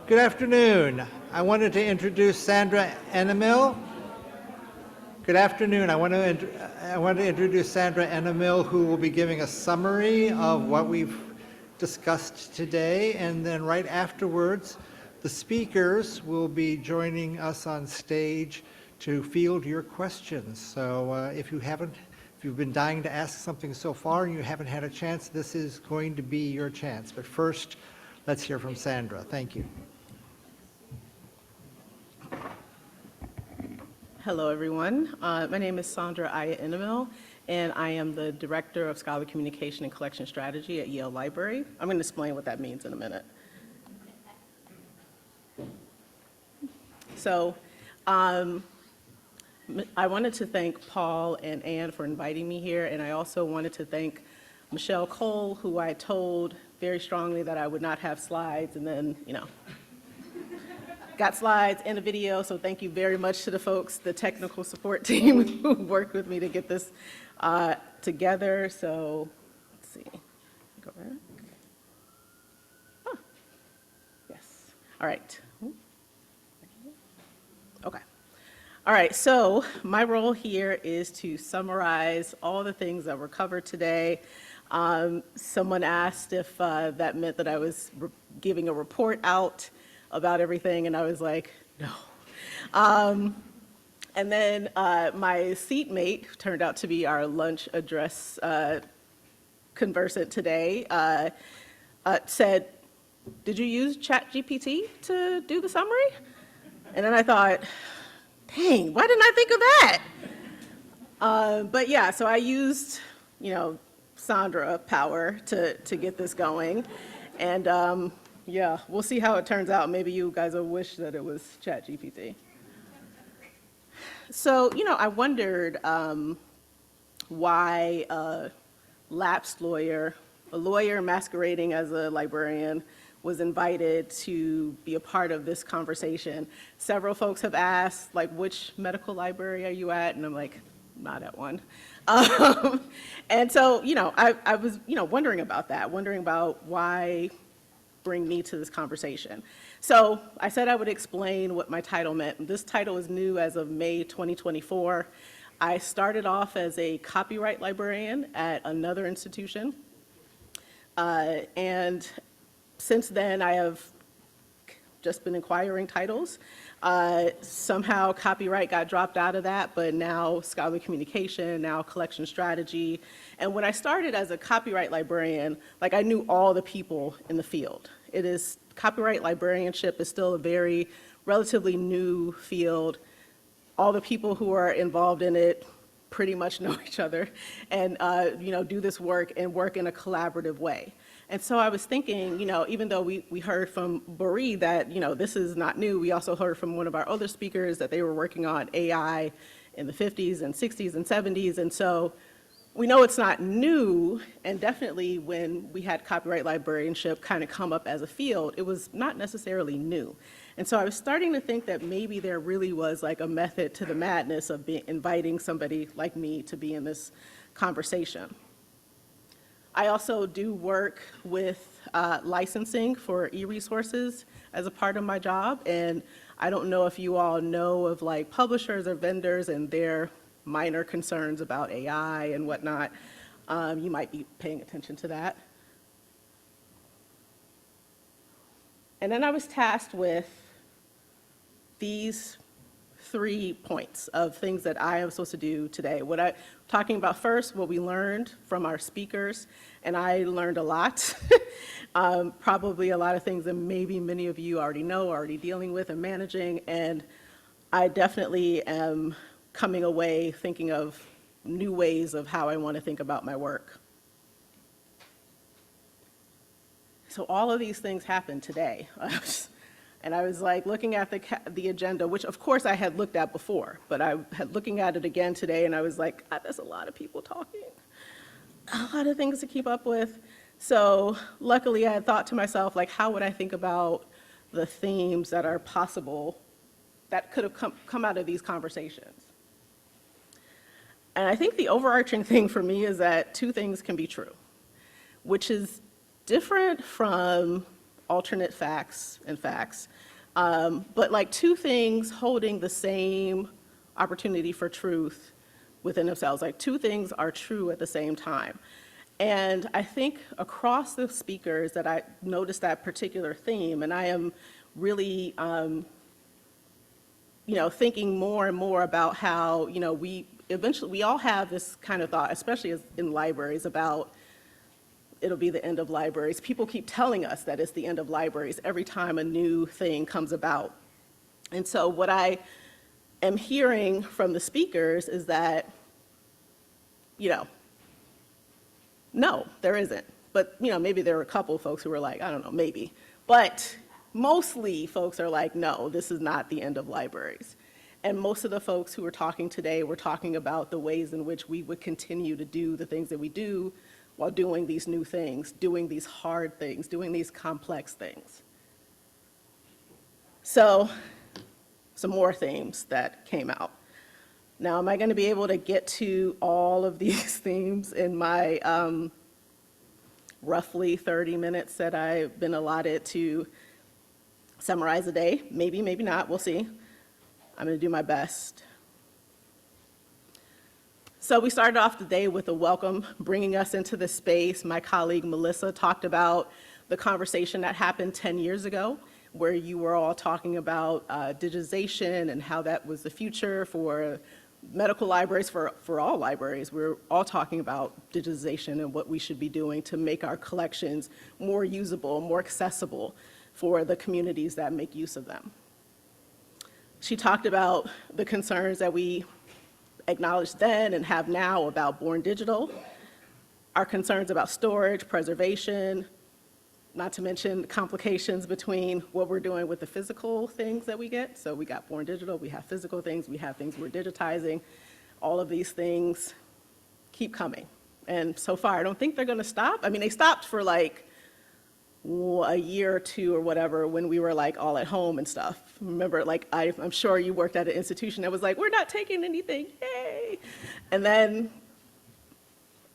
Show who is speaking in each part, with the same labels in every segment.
Speaker 1: Good afternoon. I wanted to introduce Sandra Enimil. Good afternoon. I want to introduce Sandra Enimil, who will be giving a summary of what we've discussed today, and then right afterwards, the speakers will be joining us on stage to field your questions. So if you've been dying to ask something so far and you haven't had a chance, this is going to be your chance. But first, let's hear from Sandra. Thank you.
Speaker 2: Hello, everyone. My name is Sandra Aya Enimil, and I am the Director of Scholarly Communication and Collection Strategy at Yale Library. I'm going to explain what that means in a minute. So I wanted to thank Paul and Ann for inviting me here, and I also wanted to thank Michelle Cole, who I told very strongly that I would not have slides, and then, got slides and a video, so thank you very much to the folks, the technical support team who worked with me to get this together. So let's see, go back. Oh, yes, all right. Okay. All right, so my role here is to summarize all the things that were covered today. Someone asked if that meant that I was giving a report out about everything, and I was like, no. And then my seatmate turned out to be our lunch address conversant today, said, did you use ChatGPT to do the summary? And then I thought, dang, why didn't I think of that? But yeah, so I used, Sandra power to get this going. And yeah, we'll see how it turns out. Maybe you guys will wish that it was ChatGPT. So, I wondered why a lapsed lawyer, a lawyer masquerading as a librarian, was invited to be a part of this conversation. Several folks have asked, like, which medical library are you at? And I'm like, not at one. And so, I was, wondering about that, wondering about why bring me to this conversation. So I said I would explain what my title meant. This title is new as of May 2024. I started off as a copyright librarian at another institution. And since then, I have just been acquiring titles. Somehow copyright got dropped out of that, but now scholarly communication, now collection strategy. And when I started as a copyright librarian, I knew all the people in the field. Copyright librarianship is still a very relatively new field. All the people who are involved in it pretty much know each other and, do this work and work in a collaborative way. And so I was thinking, even though we heard from Bori that, this is not new, we also heard from one of our other speakers that they were working on AI in the 50s and 60s and 70s. And so we know it's not new, and definitely when we had copyright librarianship kind of come up as a field, it was not necessarily new. And so I was starting to think that maybe there really was a method to the madness of inviting somebody like me to be in this conversation. I also do work with licensing for e-resources as a part of my job, and I don't know if you all know of publishers or vendors and their minor concerns about AI and whatnot. You might be paying attention to that. And then I was tasked with these 3 points of things that I am supposed to do today. Talking about first, what we learned from our speakers, and I learned a lot. Probably a lot of things that maybe many of you already know, already dealing with and managing, and I definitely am coming away thinking of new ways of how I want to think about my work. So all of these things happened today. And I was looking at the agenda, which of course I had looked at before, but I had looking at it again today, and I was like, there's a lot of people talking, a lot of things to keep up with. So luckily I had thought to myself, how would I think about the themes that are possible that could have come out of these conversations? And I think the overarching thing for me is that 2 things can be true, which is different from alternate facts and facts, but like two things holding the same opportunity for truth within themselves, like two things are true at the same time. And I think across the speakers that I noticed that particular theme, and I am really, thinking more and more about how, we all have this kind of thought, especially in libraries, about it'll be the end of libraries. People keep telling us that it's the end of libraries every time a new thing comes about. And so what I am hearing from the speakers is that, no, there isn't. But, maybe there are a couple of folks who are like, I don't know, maybe. But mostly folks are like, no, this is not the end of libraries. And most of the folks who are talking today were talking about the ways in which we would continue to do the things that we do while doing these new things, doing these hard things, doing these complex things. So, some more themes that came out. Now, am I going to be able to get to all of these themes in my roughly 30 minutes that I've been allotted to summarize a day? Maybe, maybe not, we'll see. I'm going to do my best. So we started off the day with a welcome, bringing us into the space. My colleague Melissa talked about the conversation that happened 10 years ago, where you were all talking about digitization and how that was the future for medical libraries, for all libraries. We're all talking about digitization and what we should be doing to make our collections more usable, more accessible for the communities that make use of them. She talked about the concerns that we acknowledged then and have now about born digital, our concerns about storage, preservation, not to mention complications between what we're doing with the physical things that we get. So we got born digital, we have physical things, we have things we're digitizing. All of these things keep coming. And so far, I don't think they're gonna stop. I mean, they stopped for like a year or two or whatever when we were like all at home and stuff. Remember, like I'm sure you worked at an institution that was like, we're not taking anything, yay. And then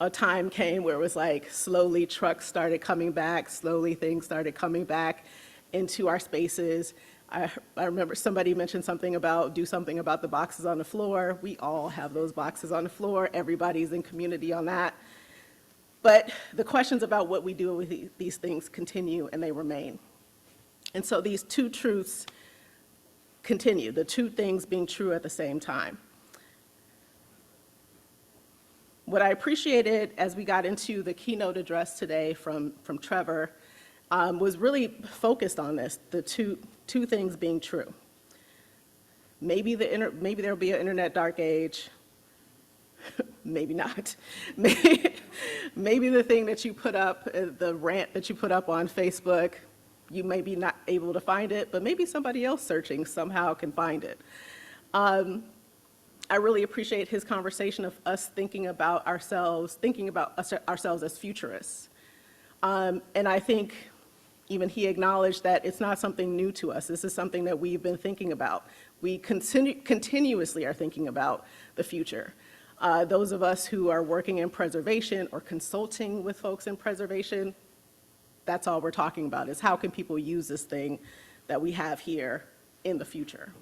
Speaker 2: a time came where it was like slowly trucks started coming back, slowly things started coming back into our spaces. I remember somebody mentioned something about do something about the boxes on the floor. We all have those boxes on the floor. Everybody's in community on that. But the questions about what we do with these things continue and they remain. And so these two truths continue, the two things being true at the same time. What I appreciated as we got into the keynote address today from Trevor was really focused on this, the two things being true. Maybe there'll be an internet dark age, maybe not. Maybe the thing that you put up, the rant that you put up on Facebook, you may be not able to find it, but maybe somebody else searching somehow can find it. I really appreciate his conversation of us thinking about ourselves as futurists. And I think even he acknowledged that it's not something new to us. This is something that we've been thinking about. We continuously are thinking about the future. Those of us who are working in preservation or consulting with folks in preservation, that's all we're talking about, is how can people use this thing that we have here in the future.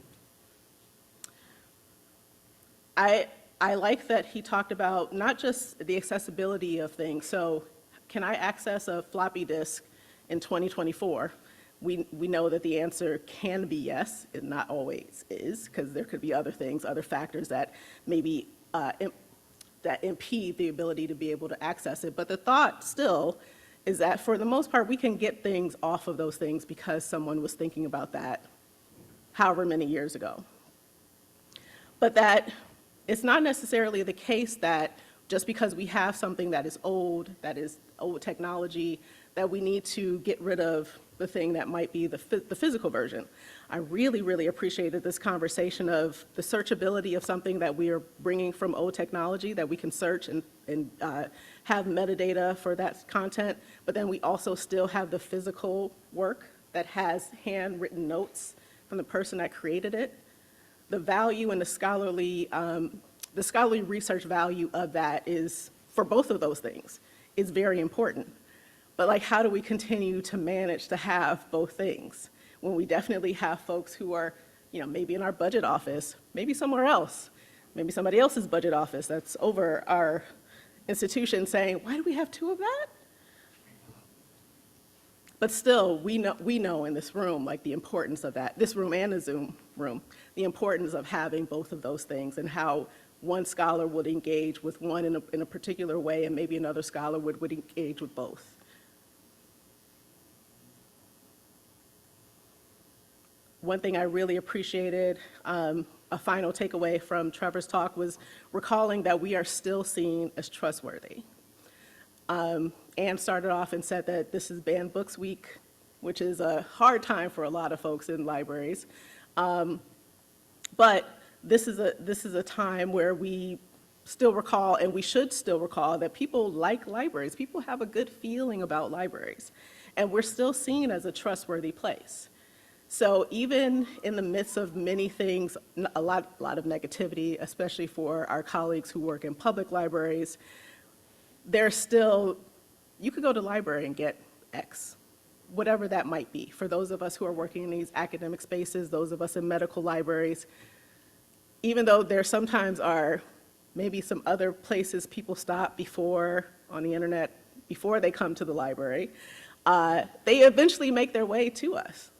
Speaker 2: I like that he talked about not just the accessibility of things. So can I access a floppy disk in 2024? We know that the answer can be yes. It not always is, because there could be other things, other factors that maybe that impede the ability to be able to access it. But the thought still is that for the most part, we can get things off of those things because someone was thinking about that however many years ago. But that it's not necessarily the case that just because we have something that is old technology, that we need to get rid of the thing that might be the physical version. I really, really appreciated this conversation of the searchability of something that we are bringing from old technology, that we can search and have metadata for that content, but then we also still have the physical work that has handwritten notes from the person that created it. The value and the scholarly research value of that is, for both of those things, is very important. But like, how do we continue to manage to have both things when we definitely have folks who are, maybe in our budget office, maybe somewhere else, maybe somebody else's budget office that's over our institution saying, why do we have two of that? But still, we know in this room, like, the importance of that, this room and the Zoom room, the importance of having both of those things, and how one scholar would engage with one in a particular way, and maybe another scholar would engage with both. One thing I really appreciated, a final takeaway from Trevor's talk, was recalling that we are still seen as trustworthy. Ann started off and said that this is Banned Books Week, which is a hard time for a lot of folks in libraries. But this is a time where we still recall, and we should still recall, that people like libraries. People have a good feeling about libraries, and we're still seen as a trustworthy place. So even in the midst of many things, a lot of negativity, especially for our colleagues who work in public libraries, there's still, you could go to the library and get X, whatever that might be. For those of us who are working in these academic spaces, those of us in medical libraries, even though there sometimes are maybe some other places people stop before on the internet, before they come to the library, they eventually make their way to us.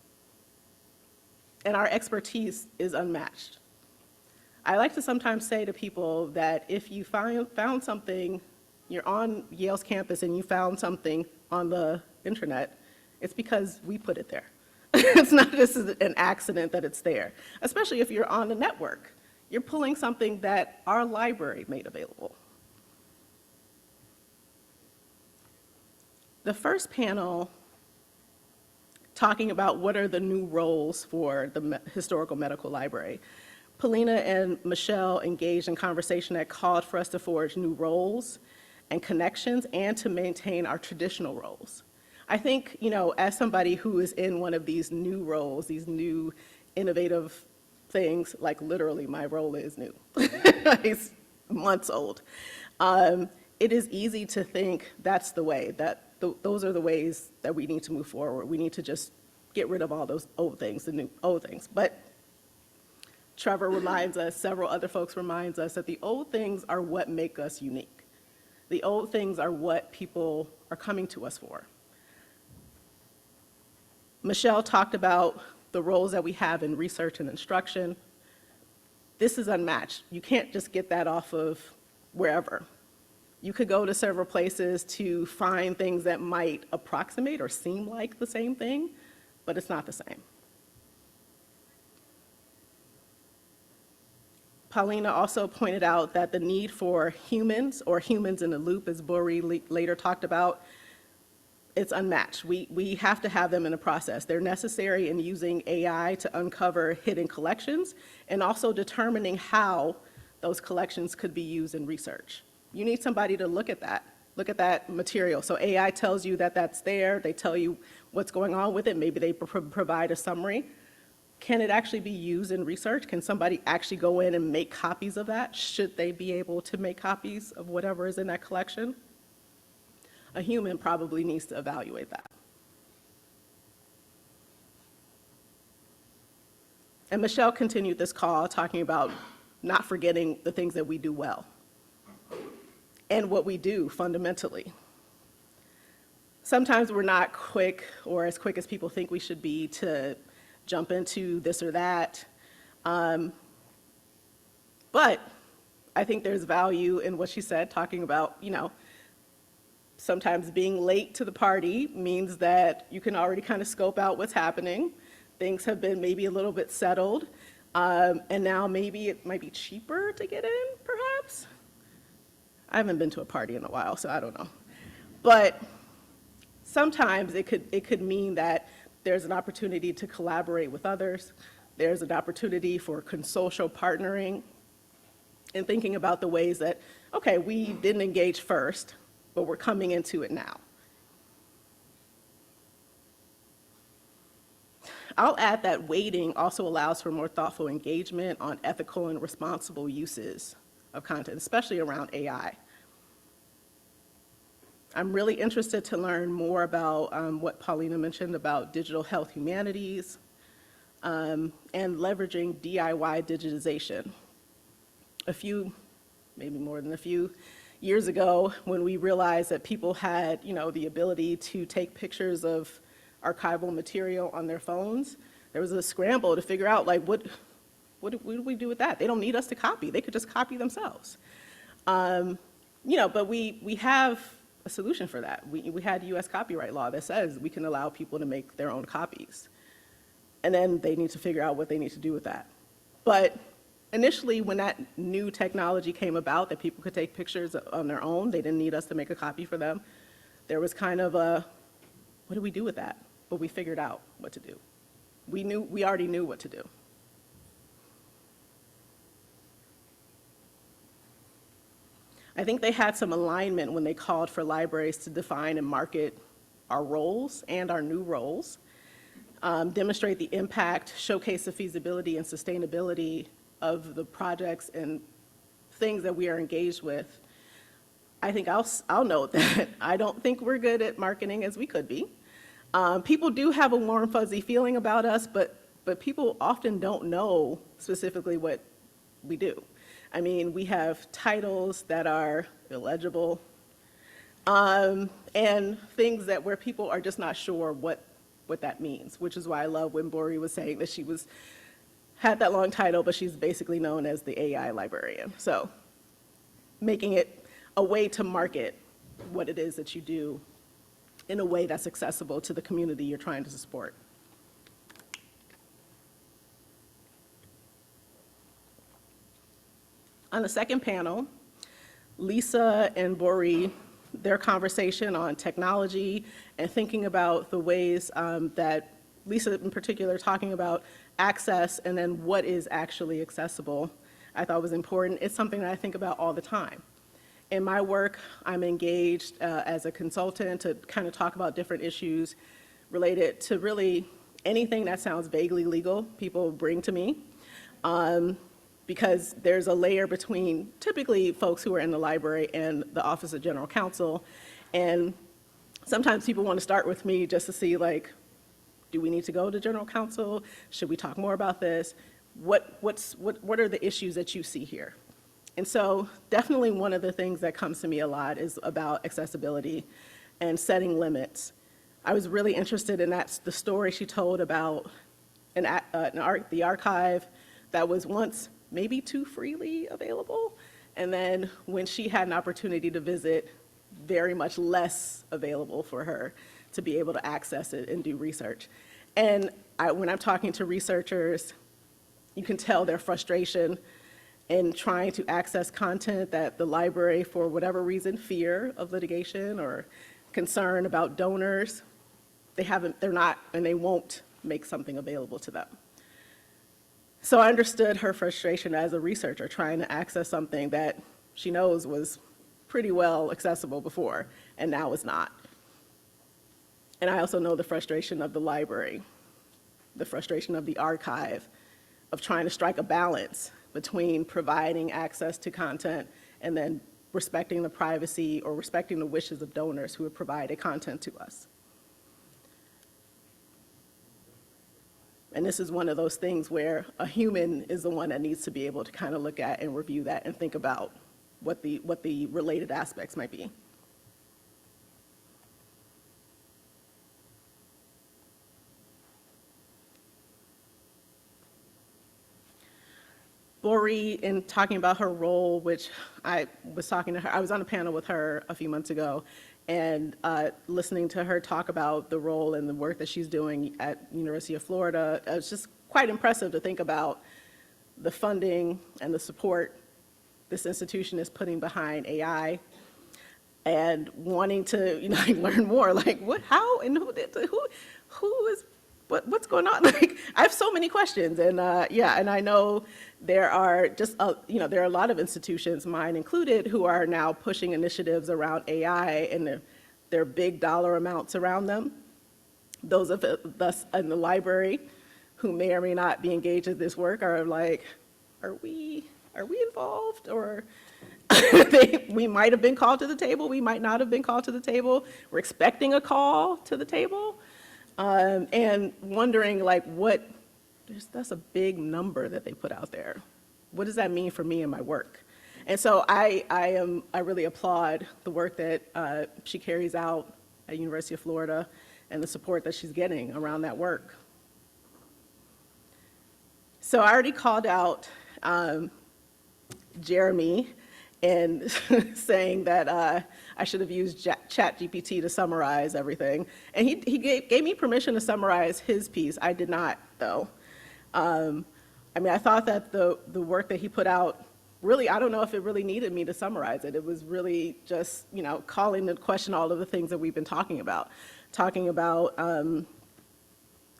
Speaker 2: And our expertise is unmatched. I like to sometimes say to people that if you found something, you're on Yale's campus and you found something on the internet, it's because we put it there. It's not just an accident that it's there, especially if you're on the network. You're pulling something that our library made available. The first panel, talking about what are the new roles for the Historical Medical Library, Polina and Michelle engaged in conversation that called for us to forge new roles and connections and to maintain our traditional roles. I think, as somebody who is in one of these new roles, these new innovative things, like literally my role is new, it's months old, it is easy to think that's the way, those are the ways that we need to move forward. We need to just get rid of all those old things, the new old things. But Trevor reminds us, several other folks reminds us that the old things are what make us unique. The old things are what people are coming to us for. Michelle talked about the roles that we have in research and instruction. This is unmatched. You can't just get that off of wherever. You could go to several places to find things that might approximate or seem like the same thing, but it's not the same. Paulina also pointed out that the need for humans, or humans in the loop, as Bori later talked about, it's unmatched. We have to have them in the process. They're necessary in using AI to uncover hidden collections and also determining how those collections could be used in research. You need somebody to look at that material. So AI tells you that that's there, they tell you what's going on with it, maybe they provide a summary. Can it actually be used in research? Can somebody actually go in and make copies of that? Should they be able to make copies of whatever is in that collection? A human probably needs to evaluate that. And Michelle continued this call talking about not forgetting the things that we do well and what we do fundamentally. Sometimes we're not quick, or as quick as people think we should be, to jump into this or that. But I think there's value in what she said, talking about, sometimes being late to the party means that you can already kind of scope out what's happening. Things have been maybe a little bit settled, and now maybe it might be cheaper to get in, perhaps. I haven't been to a party in a while, so I don't know. But sometimes it could mean that there's an opportunity to collaborate with others. There's an opportunity for consocial partnering and thinking about the ways that, okay, we didn't engage first, but we're coming into it now. I'll add that waiting also allows for more thoughtful engagement on ethical and responsible uses of content, especially around AI. I'm really interested to learn more about what Paulina mentioned about digital health humanities and leveraging DIY digitization. Maybe more than a few years ago, when we realized that people had, the ability to take pictures of archival material on their phones, there was a scramble to figure out, like, what do we do with that? They don't need us to copy. They could just copy themselves. But we have a solution for that. We had U.S. copyright law that says we can allow people to make their own copies. And then they need to figure out what they need to do with that. But initially, when that new technology came about, that people could take pictures on their own, they didn't need us to make a copy for them, there was kind of a, what do we do with that? But we figured out what to do. We already knew what to do. I think they had some alignment when they called for libraries to define and market our roles and our new roles, demonstrate the impact, showcase the feasibility and sustainability of the projects and things that we are engaged with. I think I'll note that I don't think we're good at marketing as we could be. People do have a warm, fuzzy feeling about us, but people often don't know specifically what we do. I mean, we have titles that are illegible, and things where people are just not sure what that means, which is why I love when Bori was saying that she had that long title, but she's basically known as the AI librarian. So making it a way to market what it is that you do in a way that's accessible to the community you're trying to support. On the second panel, Lisa and Bori, their conversation on technology and thinking about the ways that Lisa in particular talking about access and then what is actually accessible, I thought was important. It's something that I think about all the time. In my work, I'm engaged as a consultant to kind of talk about different issues related to really anything that sounds vaguely legal, people bring to me. Because there's a layer between typically folks who are in the library and the Office of General Counsel. And sometimes people want to start with me just to see, like, do we need to go to General Counsel? Should we talk more about this? What are the issues that you see here? And so definitely one of the things that comes to me a lot is about accessibility and setting limits. I was really interested in the story she told about the archive that was once maybe too freely available, and then when she had an opportunity to visit, very much less available for her to be able to access it and do research. And when I'm talking to researchers, you can tell their frustration in trying to access content that the library, for whatever reason, fear of litigation or concern about donors, they're not, and they won't make something available to them. So I understood her frustration as a researcher trying to access something that she knows was pretty well accessible before, and now is not. And I also know the frustration of the library, the frustration of the archive, of trying to strike a balance between providing access to content and then respecting the privacy or respecting the wishes of donors who have provided content to us. And this is one of those things where a human is the one that needs to be able to kind of look at and review that and think about what the related aspects might be. Bori, in talking about her role, which I was talking to her, I was on a panel with her a few months ago, and listening to her talk about the role and the work that she's doing at University of Florida, it's just quite impressive to think about the funding and the support this institution is putting behind AI, and wanting to learn more, like what, how, and who is, what's going on? Like, I have so many questions, and and I know there are there are a lot of institutions, mine included, who are now pushing initiatives around AI, and there are big dollar amounts around them. Those of us in the library who may or may not be engaged in this work are like, are we involved, or We might have been called to the table, we might not have been called to the table. We're expecting a call to the table, and wondering like that's a big number that they put out there. What does that mean for me and my work? And so I really applaud the work that she carries out at University of Florida and the support that she's getting around that work. So I already called out Jeremy and saying that I should have used ChatGPT to summarize everything. And he gave me permission to summarize his piece. I did not, though. I mean, I thought that the work that he put out, really, I don't know if it really needed me to summarize it. It was really just, calling into question all of the things that we've been talking about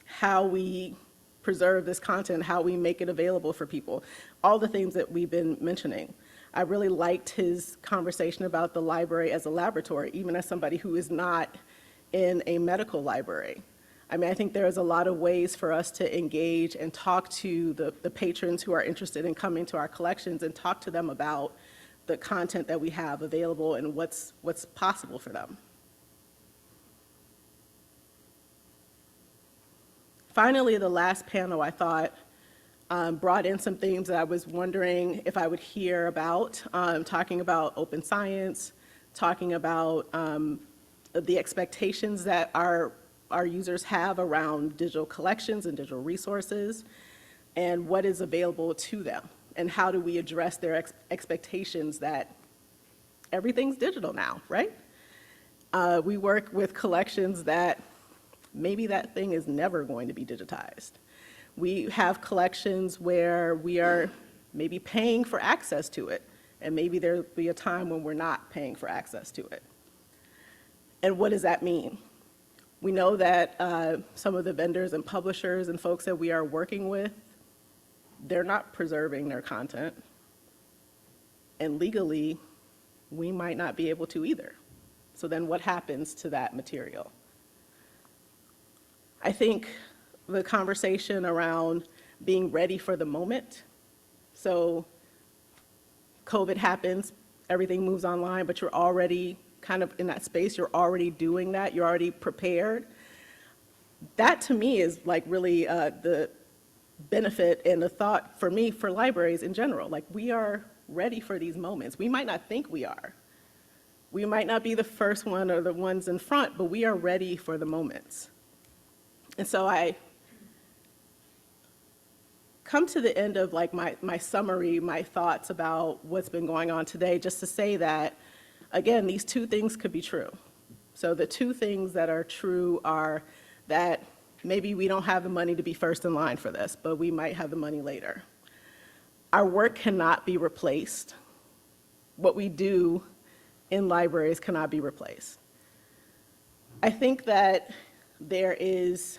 Speaker 2: how we preserve this content, how we make it available for people, all the things that we've been mentioning. I really liked his conversation about the library as a laboratory, even as somebody who is not in a medical library. I mean, I think there's a lot of ways for us to engage and talk to the patrons who are interested in coming to our collections and talk to them about the content that we have available and what's possible for them. Finally, the last panel, I thought, brought in some themes that I was wondering if I would hear about, talking about open science, talking about the expectations that our users have around digital collections and digital resources, and what is available to them, and how do we address their expectations that everything's digital now, right? We work with collections that maybe that thing is never going to be digitized. We have collections where we are maybe paying for access to it, and maybe there'll be a time when we're not paying for access to it. And what does that mean? We know that some of the vendors and publishers and folks that we are working with, they're not preserving their content. And legally, we might not be able to either. So then what happens to that material? I think the conversation around being ready for the moment. So COVID happens, everything moves online, but you're already kind of in that space, you're already doing that, you're already prepared. That to me is like really the benefit and the thought for me for libraries in general. Like we are ready for these moments. We might not think we are. We might not be the first one or the ones in front, but we are ready for the moments. And so I come to the end of like my summary, my thoughts about what's been going on today, just to say that, again, these two things could be true. So the two things that are true are that maybe we don't have the money to be first in line for this, but we might have the money later. Our work cannot be replaced. What we do in libraries cannot be replaced. I think that there is,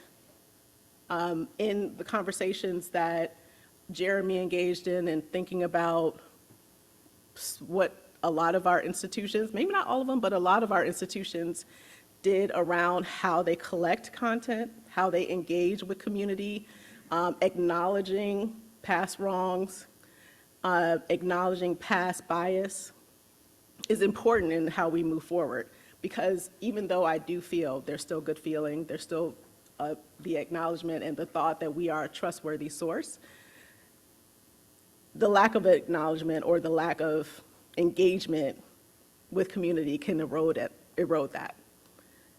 Speaker 2: in the conversations that Jeremy engaged in and thinking about what a lot of our institutions, maybe not all of them, but a lot of our institutions did around how they collect content, how they engage with community, acknowledging past wrongs, acknowledging past bias is important in how we move forward. Because even though I do feel there's still good feeling, there's still the acknowledgement and the thought that we are a trustworthy source, the lack of acknowledgement or the lack of engagement with community can erode that.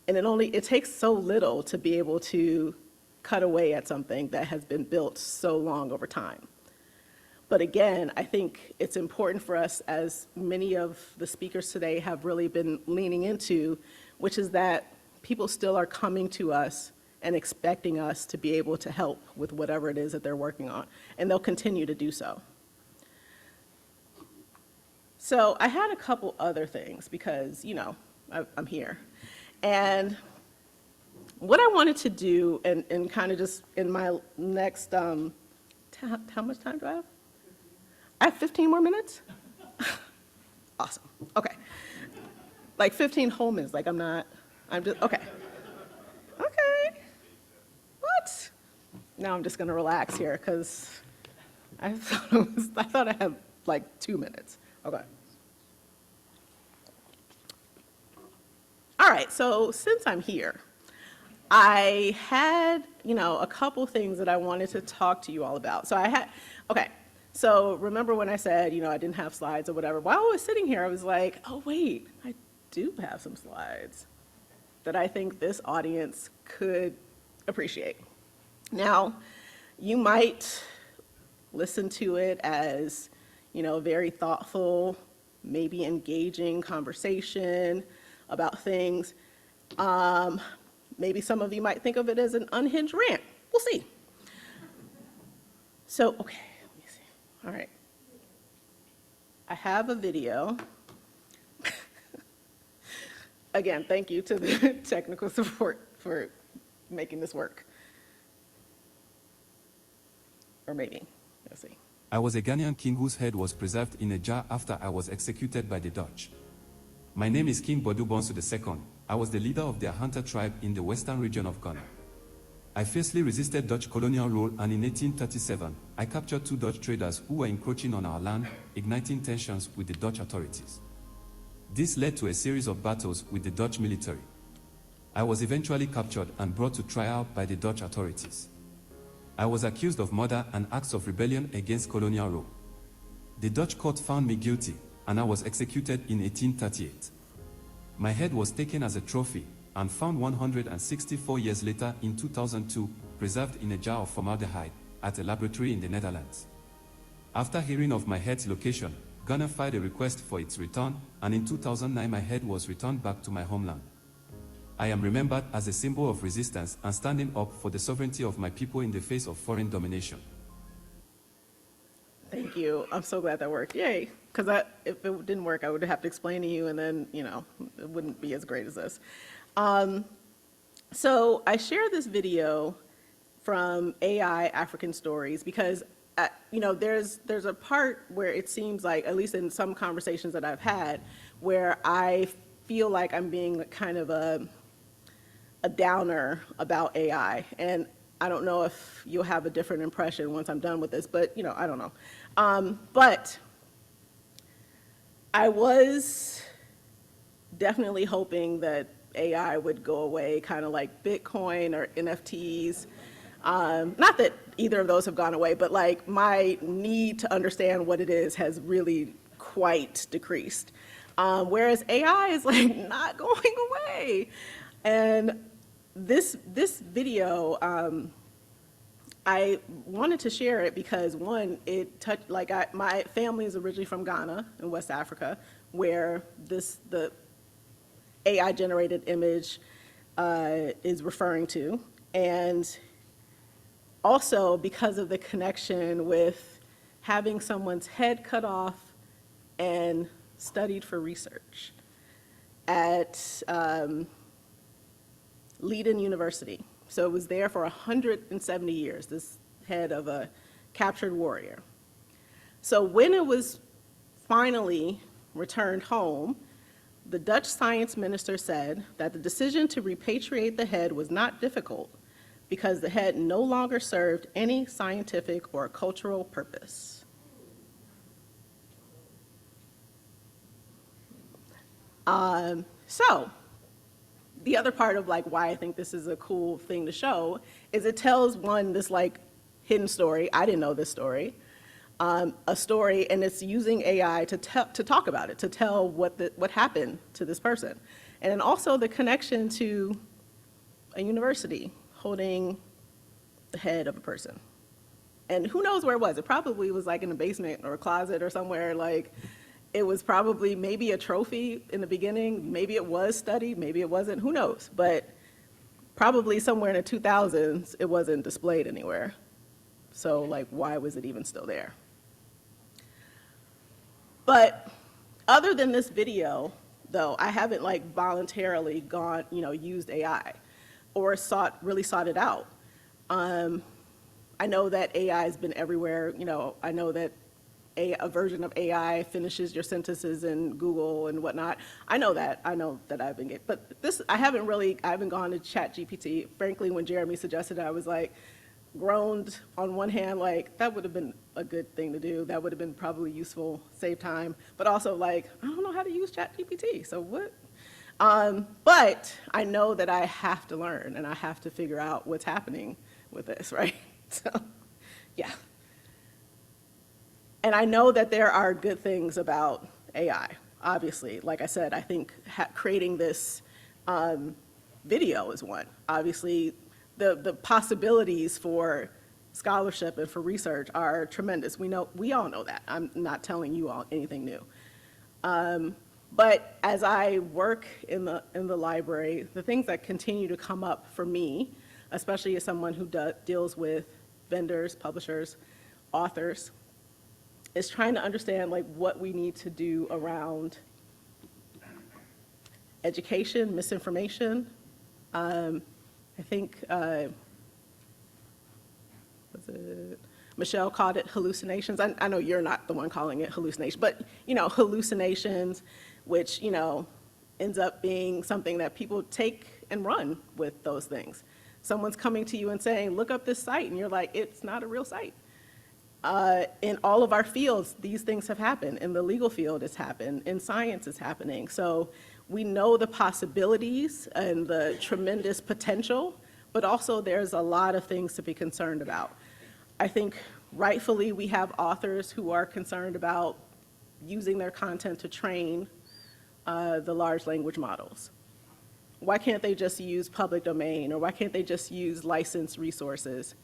Speaker 2: And it takes so little to be able to cut away at something that has been built so long over time. But again, I think it's important for us, as many of the speakers today have really been leaning into, which is that people still are coming to us and expecting us to be able to help with whatever it is that they're working on, and they'll continue to do so. So I had a couple other things because, I'm here. And what I wanted to do, and kind of just in my next, how much time do I have? I have 15 more minutes? Awesome, okay. Like 15 whole minutes, like okay. Okay, what? Now I'm just gonna relax here because I thought I had like 2 minutes, okay. right, so since I'm here, I had, a couple things that I wanted to talk to you all about. Okay, so remember when I said, I didn't have slides or whatever? While I was sitting here, I was like, oh, wait, I do have some slides that I think this audience could appreciate. Now, you might listen to it as, very thoughtful, maybe engaging conversation about things. Maybe some of you might think of it as an unhinged rant. We'll see. So, okay, let me see. All right. I have a video. Again, thank you to the technical support for making this work. Or maybe, let's see.
Speaker 3: I was a Ghanaian king whose head was preserved in a jar after I was executed by the Dutch. My name is King Bodu Bonsu II. I was the leader of the Ahanta tribe in the western region of Ghana. I fiercely resisted Dutch colonial rule, and in 1837, I captured 2 Dutch traders who were encroaching on our land, igniting tensions with the Dutch authorities. This led to a series of battles with the Dutch military. I was eventually captured and brought to trial by the Dutch authorities. I was accused of murder and acts of rebellion against colonial rule. The Dutch court found me guilty, and I was executed in 1838. My head was taken as a trophy and found 164 years later in 2002, preserved in a jar of formaldehyde at a laboratory in the Netherlands. After hearing of my head's location, Ghana filed a request for its return, and in 2009 my head was returned back to my homeland. I am remembered as a symbol of resistance and standing up for the sovereignty of my people in the face of foreign domination.
Speaker 2: Thank you. I'm so glad that worked. Yay. Because if it didn't work, I would have to explain to you, and then, it wouldn't be as great as this. So I shared this video from AI African Stories because, there's a part where it seems like, at least in some conversations that I've had, where I feel like I'm being kind of a downer about AI. And I don't know if you'll have a different impression once I'm done with this, but, I don't know. But I was definitely hoping that AI would go away, kind of like Bitcoin or NFTs. Not that either of those have gone away, but like my need to understand what it is has really quite decreased. Whereas AI is like not going away. And this video, I wanted to share it because one, it touched, my family is originally from Ghana in West Africa, where the AI generated image is referring to. And also because of the connection with having someone's head cut off and studied for research at Yale University. So it was there for 170 years, this head of a captured warrior. So when it was finally returned home, the Dutch science minister said that the decision to repatriate the head was not difficult because the head no longer served any scientific or cultural purpose. So the other part of why I think this is a cool thing to show is it tells this hidden story. I didn't know this story. A story, and it's using AI to talk about it, to tell what happened to this person. And then also the connection to a university holding the head of a person. And who knows where it was? It probably was in a basement or a closet or somewhere. It was probably maybe a trophy in the beginning. Maybe it was studied, maybe it wasn't, who knows? But probably somewhere in the 2000s, it wasn't displayed anywhere. So why was it even still there? But other than this video, though, I haven't voluntarily gone, used AI or really sought it out. I know that AI has been everywhere. I know that a version of AI finishes your sentences in Google and whatnot. I know that I've been getting, but I haven't gone to ChatGPT. Frankly, when Jeremy suggested it, I was groaned on one hand, that would have been a good thing to do. That would have been probably useful, save time, but also I don't know how to use ChatGPT, so what? But I know that I have to learn and I have to figure out what's happening with this, right? So, yeah. And I know that there are good things about AI, obviously. Like I said, I think creating this video is one. Obviously, the possibilities for scholarship and for research are tremendous. We all know that. I'm not telling you all anything new. But as I work in the library, the things that continue to come up for me, especially as someone who deals with vendors, publishers, authors, is trying to understand like what we need to do around education, misinformation. I think Michelle called it hallucinations. I know you're not the one calling it hallucination, but hallucinations, which ends up being something that people take and run with those things. Someone's coming to you and saying, look up this site, and you're like, it's not a real site. In all of our fields, these things have happened. In the legal field, it's happened. In science, it's happening. So we know the possibilities and the tremendous potential, but also there's a lot of things to be concerned about. I think rightfully we have authors who are concerned about using their content to train the large language models. Why can't they just use public domain, or why can't they just use licensed resources?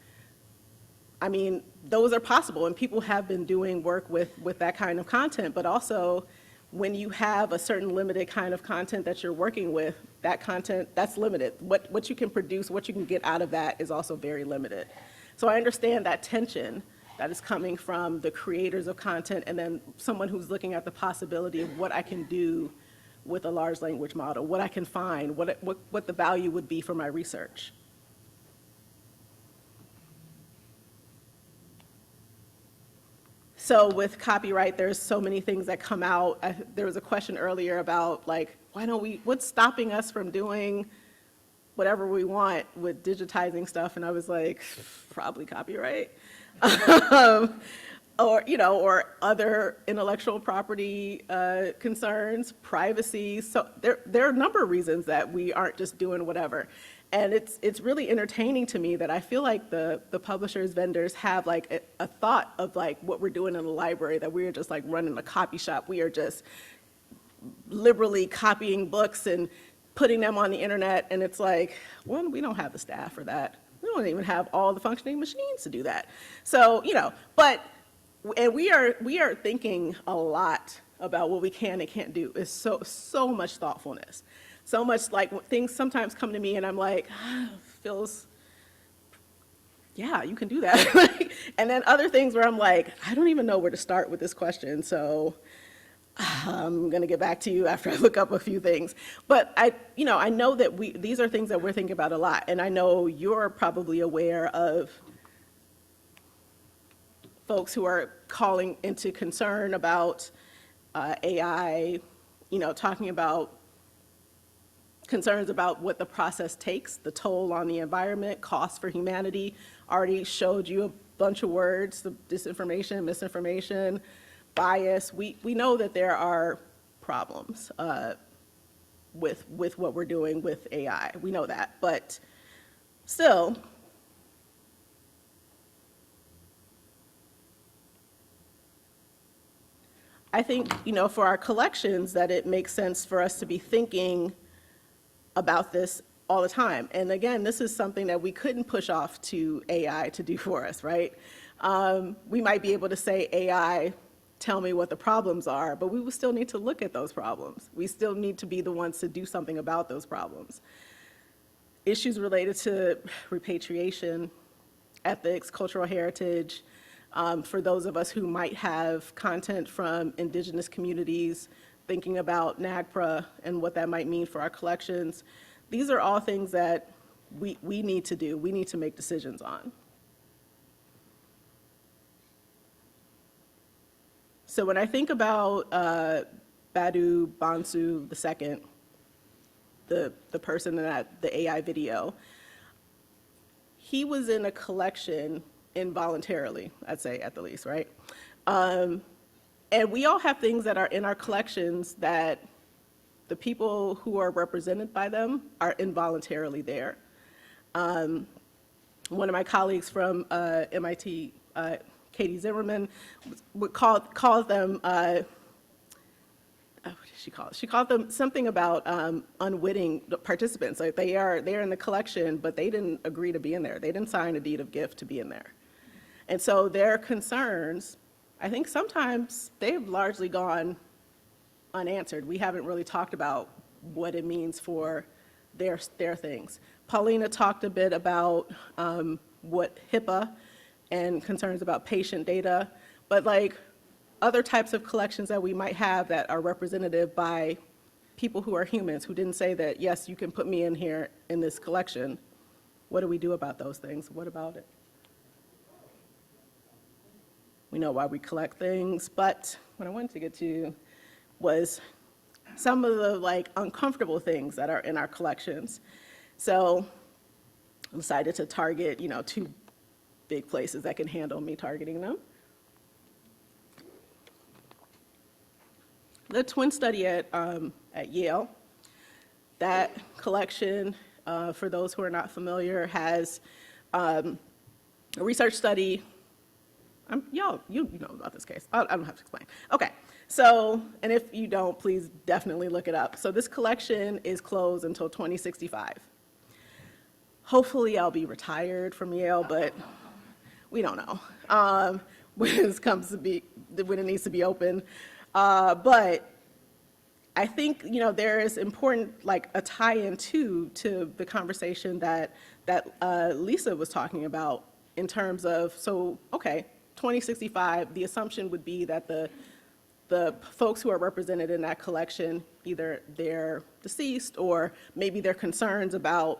Speaker 2: I mean, those are possible, and people have been doing work with that kind of content, but also when you have a certain limited kind of content that you're working with, that content, that's limited. What you can produce, what you can get out of that is also very limited. So I understand that tension that is coming from the creators of content and then someone who's looking at the possibility of what I can do with a large language model, what I can find, what the value would be for my research. So with copyright, there's so many things that come out. There was a question earlier about like, what's stopping us from doing whatever we want with digitizing stuff? And I was like, probably copyright. Or other intellectual property concerns, privacy. So there are a number of reasons that we aren't just doing whatever. And it's really entertaining to me that I feel like the publishers, vendors have like a thought of like what we're doing in the library, that we are just like running a copy shop. We are just liberally copying books and putting them on the internet. And it's like, one, we don't have the staff for that. We don't even have all the functioning machines to do that. So, and we are thinking a lot about what we can and can't do. It's so much thoughtfulness. So much like things sometimes come to me and I'm like, feels, yeah, you can do that. And then other things where I'm like, I don't even know where to start with this question. So I'm going to get back to you after I look up a few things. But I know that these are things that we're thinking about a lot. And I know you're probably aware of folks who are calling into concern about AI, talking about concerns about what the process takes, the toll on the environment, cost for humanity. Already showed you a bunch of words, the disinformation, misinformation, bias. We know that there are problems with what we're doing with AI. We know that, but still, I think, for our collections, that it makes sense for us to be thinking about this all the time. And again, this is something that we couldn't push off to AI to do for us, right? We might be able to say, AI, tell me what the problems are, but we will still need to look at those problems. We still need to be the ones to do something about those problems. Issues related to repatriation, ethics, cultural heritage, for those of us who might have content from indigenous communities, thinking about NAGPRA and what that might mean for our collections. These are all things that we need to do, we need to make decisions on. So when I think about Badu Bansu II, the person in the AI video, he was in a collection involuntarily, I'd say at the least, right? And we all have things that are in our collections that the people who are represented by them are involuntarily there. One of my colleagues from MIT, Katie Zimmerman, calls them, what did she call it? She called them something about unwitting participants. Like they're in the collection, but they didn't agree to be in there. They didn't sign a deed of gift to be in there. And so their concerns, I think sometimes they've largely gone unanswered. We haven't really talked about what it means for their things. Paulina talked a bit about what HIPAA and concerns about patient data, but like other types of collections that we might have that are representative by people who are humans, who didn't say that, yes, you can put me in here in this collection. What do we do about those things? What about it? We know why we collect things, but what I wanted to get to was some of the like uncomfortable things that are in our collections. So I decided to target, two big places that can handle me targeting them. The twin study at Yale, that collection, for those who are not familiar, has a research study. Y'all, you know about this case. I don't have to explain. Okay, so, and if you don't, please definitely look it up. So this collection is closed until 2065. Hopefully I'll be retired from Yale, but we don't know when it needs to be open. But I think, there is important, like a tie-in to the conversation that Lisa was talking about in terms of, so, okay, 2065, the assumption would be that the folks who are represented in that collection, either they're deceased or maybe their concerns about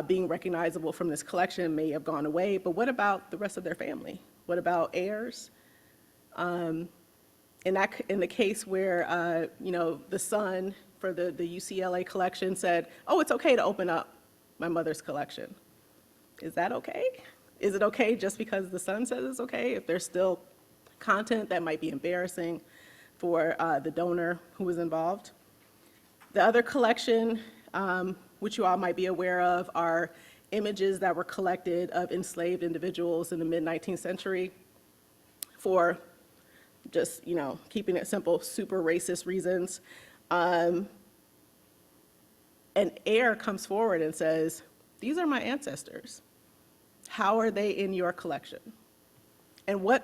Speaker 2: being recognizable from this collection may have gone away, but what about the rest of their family? What about heirs? In the case where, the son for the UCLA collection said, oh, it's okay to open up my mother's collection. Is that okay? Is it okay just because the son says it's okay if there's still content that might be embarrassing for the donor who was involved? The other collection, which you all might be aware of, are images that were collected of enslaved individuals in the mid-19th century for just, keeping it simple, super racist reasons. An heir comes forward and says, these are my ancestors. How are they in your collection? And what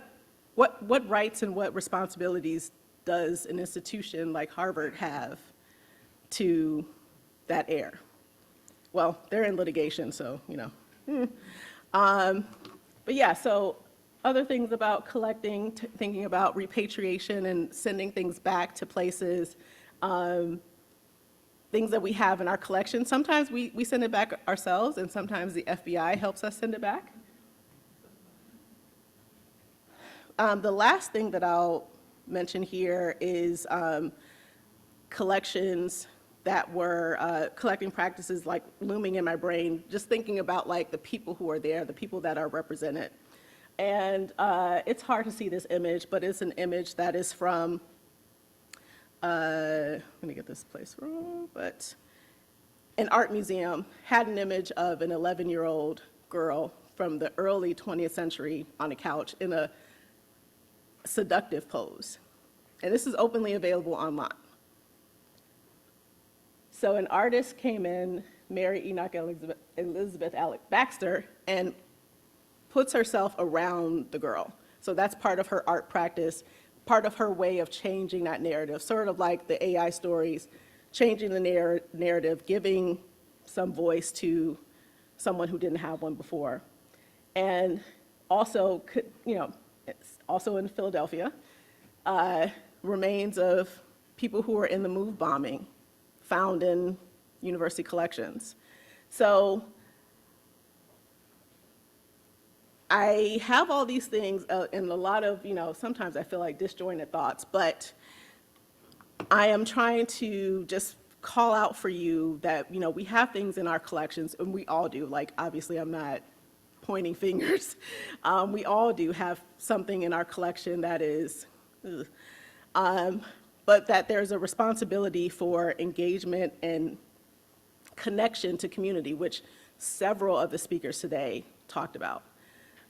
Speaker 2: rights and what responsibilities does an institution like Harvard have to that heir? Well, they're in litigation, so, But yeah, so other things about collecting, thinking about repatriation and sending things back to places, things that we have in our collection. Sometimes we send it back ourselves, and sometimes the FBI helps us send it back. The last thing that I'll mention here is collections that were collecting practices like looming in my brain, just thinking about like the people who are there, the people that are represented. And it's hard to see this image, but it's an image that is from, let me get this place wrong, but an art museum had an image of an 11-year-old girl from the early 20th century on a couch in a seductive pose. And this is openly available online. So an artist came in, Mary Enoch Elizabeth Alec Baxter, and puts herself around the girl. So that's part of her art practice, part of her way of changing that narrative, sort of like the AI stories, changing the narrative, giving some voice to someone who didn't have one before. And also, it's also in Philadelphia, remains of people who were in the MOVE bombing found in university collections. So I have all these things and a lot of, sometimes I feel like disjointed thoughts, but I am trying to just call out for you that, we have things in our collections, and we all do. Like, obviously, I'm not pointing fingers. We all do have something in our collection that is, but but that there's a responsibility for engagement and connection to community, which several of the speakers today talked about.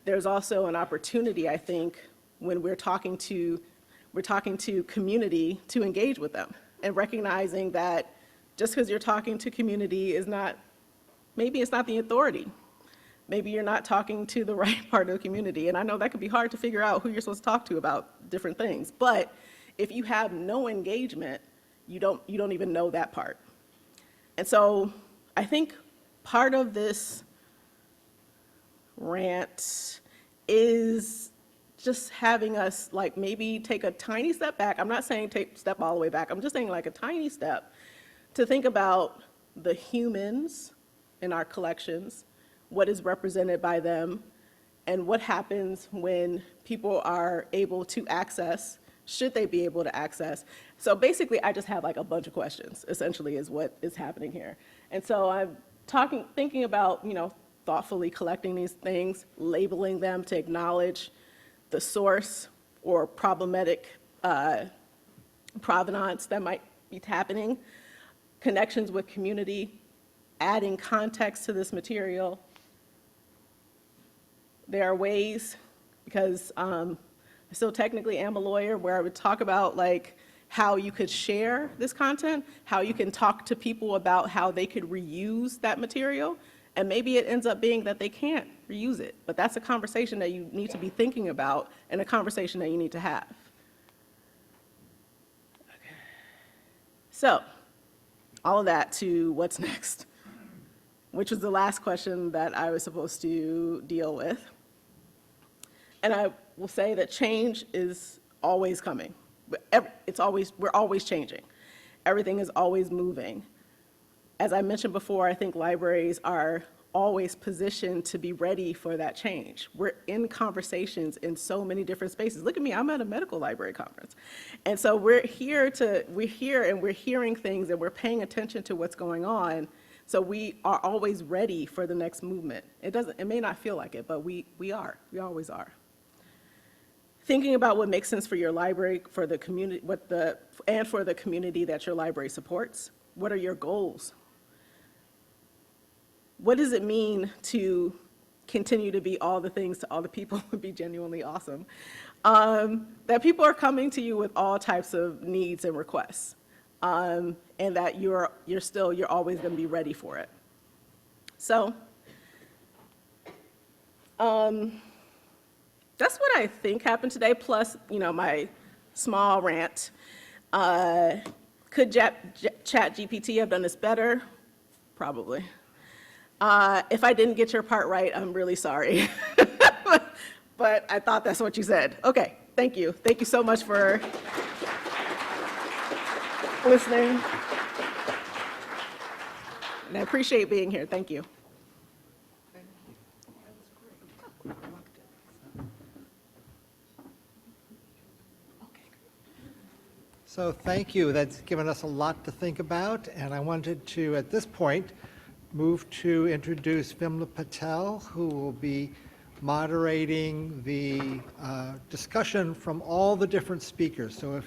Speaker 2: There's also an opportunity, I think, when we're talking to community to engage with them, and recognizing that just because you're talking to community is not, maybe it's not the authority. Maybe you're not talking to the right part of the community. And I know that can be hard to figure out who you're supposed to talk to about different things. But if you have no engagement, you don't even know that part. And so I think part of this rant is just having us like maybe take a tiny step back. I'm not saying step all the way back. I'm just saying like a tiny step to think about the humans in our collections, what is represented by them, and what happens when people are able to access, should they be able to access. So basically, I just have like a bunch of questions, essentially, is what is happening here. And so I'm thinking about, thoughtfully collecting these things, labeling them to acknowledge the source or problematic provenance that might be happening, connections with community, adding context to this material. There are ways, because I still technically am a lawyer, where I would talk about like how you could share this content, how you can talk to people about how they could reuse that material, and maybe it ends up being that they can't reuse it. But that's a conversation that you need to be thinking about and a conversation that you need to have. Okay. So, all of that to what's next, which was the last question that I was supposed to deal with. And I will say that change is always coming. We're always changing. Everything is always moving. As I mentioned before, I think libraries are always positioned to be ready for that change. We're in conversations in so many different spaces. Look at me, I'm at a medical library conference. And so we're here and we're hearing things and we're paying attention to what's going on. So we are always ready for the next movement. It may not feel like it, but we always are. Thinking about what makes sense for your library, for the community, and for the community that your library supports. What are your goals? What does it mean to continue to be all the things to all the people would be genuinely awesome? That people are coming to you with all types of needs and requests, and that you're always going to be ready for it. So, that's what I think happened today, plus, my small rant. Could ChatGPT have done this better? Probably. If I didn't get your part right, I'm really sorry. But I thought that's what you said. Okay, thank you. Thank you so much for listening. And I appreciate being here. Thank you.
Speaker 1: So thank you. That's given us a lot to think about. And I wanted to, at this point, move to introduce Vimla Patel, who will be moderating the discussion from all the different speakers. So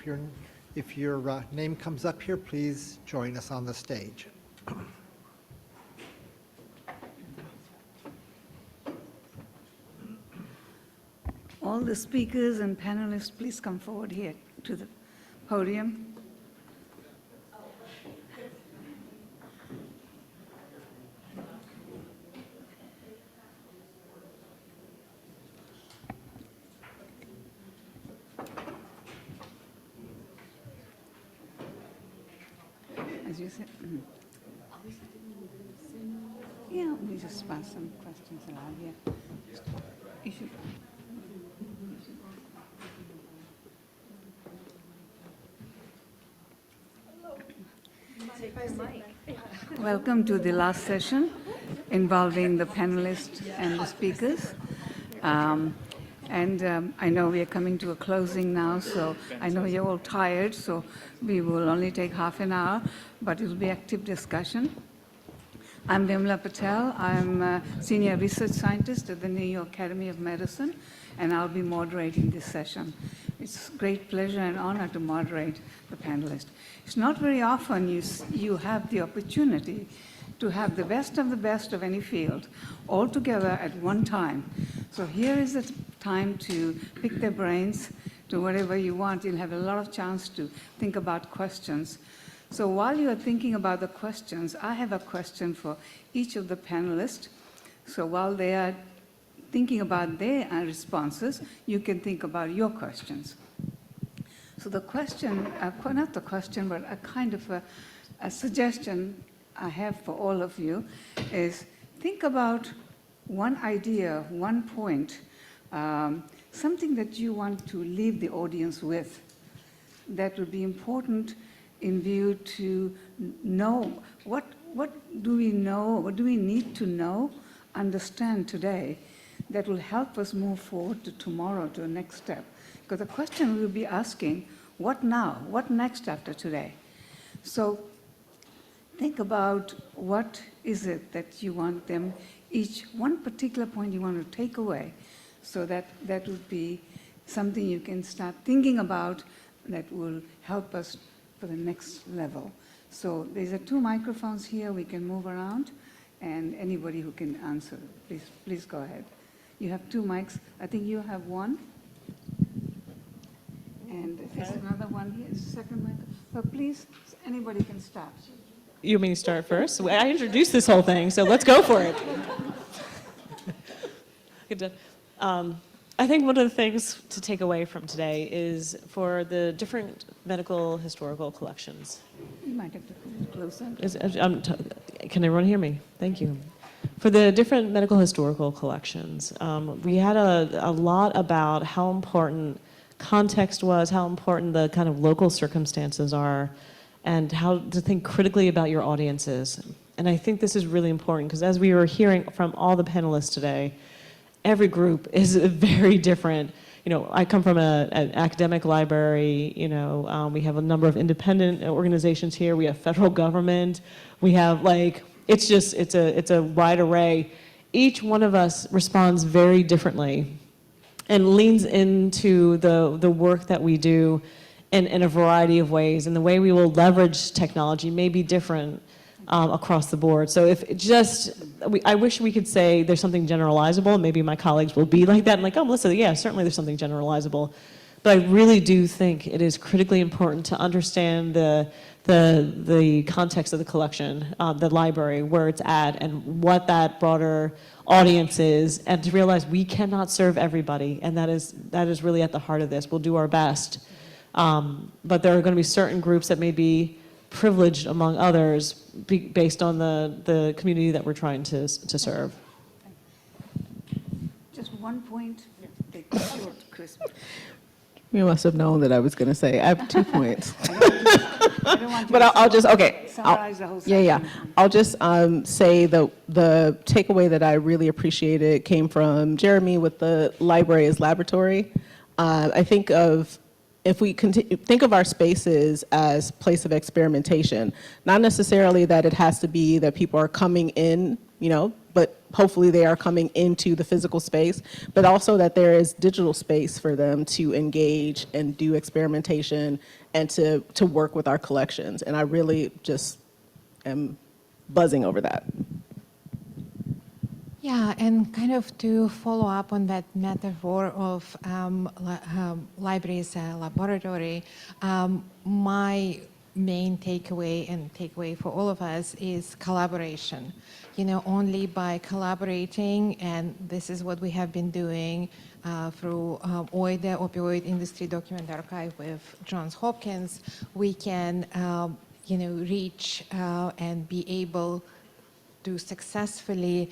Speaker 1: if your name comes up here, please join us on the stage.
Speaker 4: All the speakers and panelists, please come forward here to the podium. As you said, yeah, we just pass some questions around here. You should. Welcome to the last session involving the panelists and the speakers. I know we are coming to a closing now, so I know you're all tired, so we will only take half an hour, but it will be active discussion. I'm Vimla Patel. I'm a senior research scientist at the New York Academy of Medicine, and I'll be moderating this session. It's a great pleasure and honor to moderate the panelists. It's not very often you have the opportunity to have the best of any field all together at one time. So here is the time to pick their brains, to whatever you want. You'll have a lot of chance to think about questions. So while you are thinking about the questions, I have a question for each of the panelists. So while they are thinking about their responses, you can think about your questions. So the question, not the question, but a kind of a suggestion I have for all of you is think about one idea, one point, something that you want to leave the audience with that would be important in view to know what do we know, what do we need to know, understand today that will help us move forward to tomorrow, to the next step. Because the question we'll be asking, what now? What next after today? So think about what is it that you want them, each one particular point you want to take away, so that would be something you can start thinking about that will help us for the next level. So there's 2 microphones here. We can move around, and anybody who can answer, please go ahead. You have 2 mics. I think you have one. And there's another one here. It's the second mic. So please, anybody can start.
Speaker 5: You want me to start first? I introduced this whole thing, so let's go for it. I think one of the things to take away from today is for the different medical historical collections.
Speaker 4: You might have to come closer.
Speaker 5: Can everyone hear me? Thank you. For the different medical historical collections, we had a lot about how important context was, how important the kind of local circumstances are, and how to think critically about your audiences. And I think this is really important because as we were hearing from all the panelists today, every group is very different. You know, I come from an academic library, you know, we have a number of independent organizations here, we have federal government, we have it's a wide array. Each one of us responds very differently and leans into the work that we do in a variety of ways, and the way we will leverage technology may be different across the board. So I wish we could say there's something generalizable, maybe my colleagues will be like that, and like, oh, Melissa, yeah, certainly there's something generalizable. But I really do think it is critically important to understand the context of the collection, the library, where it's at, and what that broader audience is, and to realize we cannot serve everybody, and that is really at the heart of this. We'll do our best. But there are going to be certain groups that may be privileged among others based on the community that we're trying to serve.
Speaker 4: Just one point. Take it short, Chris.
Speaker 2: You must have known that I was going to say, I have 2 points.
Speaker 4: I don't want you
Speaker 2: But
Speaker 4: to
Speaker 2: I'll just, okay.
Speaker 4: summarize the whole
Speaker 2: Yeah.
Speaker 4: section.
Speaker 2: I'll just say the takeaway that I really appreciated came from Jeremy with the library as laboratory. I think if we think of our spaces as place of experimentation, not necessarily that it has to be that people are coming in, you know, but hopefully they are coming into the physical space, but also that there is digital space for them to engage and do experimentation and to work with our collections. And I really just am buzzing over that.
Speaker 6: Yeah, and kind of to follow up on that metaphor of library as a laboratory, my main takeaway for all of us is collaboration. You know, only by collaborating, and this is what we have been doing through OIDA, Opioid Industry Document Archive with Johns Hopkins, we can, reach and be able to successfully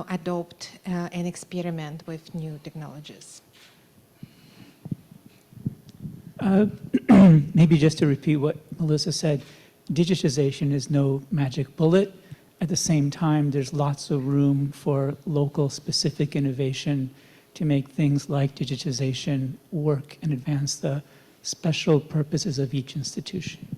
Speaker 6: adopt and experiment with new technologies.
Speaker 7: Maybe just to repeat what Melissa said, digitization is no magic bullet. At the same time, there's lots of room for local specific innovation to make things like digitization work and advance the special purposes of each institution.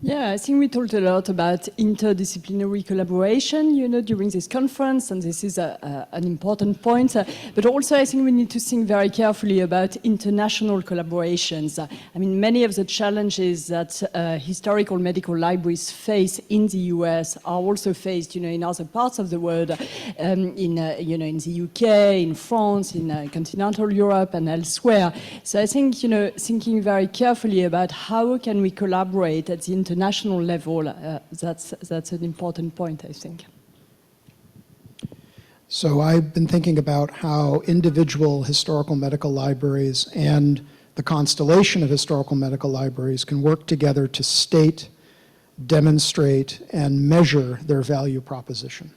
Speaker 8: Yeah, I think we talked a lot about interdisciplinary collaboration, during this conference, and this is an important point. But also, I think we need to think very carefully about international collaborations. I mean, many of the challenges that historical medical libraries face in the US are also faced, in other parts of the world, in the UK, in France, in continental Europe, and elsewhere. So I think, thinking very carefully about how can we collaborate at the international level, that's an important point, I think.
Speaker 9: So I've been thinking about how individual historical medical libraries and the constellation of historical medical libraries can work together to state, demonstrate, and measure their value proposition.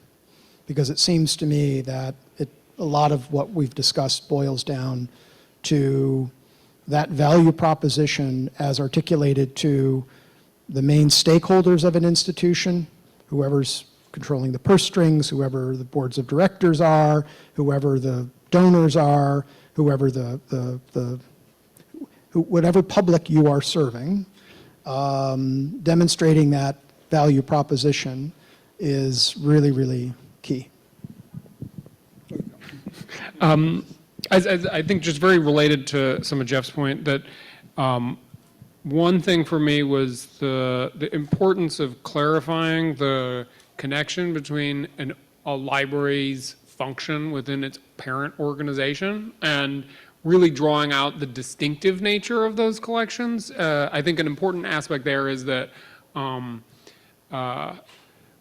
Speaker 9: Because it seems to me that a lot of what we've discussed boils down to that value proposition as articulated to the main stakeholders of an institution, whoever's controlling the purse strings, whoever the boards of directors are, whoever the donors are, whoever whatever public you are serving, demonstrating that value proposition is really, really key.
Speaker 10: I think just very related to some of Jeff's point that one thing for me was the importance of clarifying the connection between a library's function within its parent organization and really drawing out the distinctive nature of those collections. I think an important aspect there is that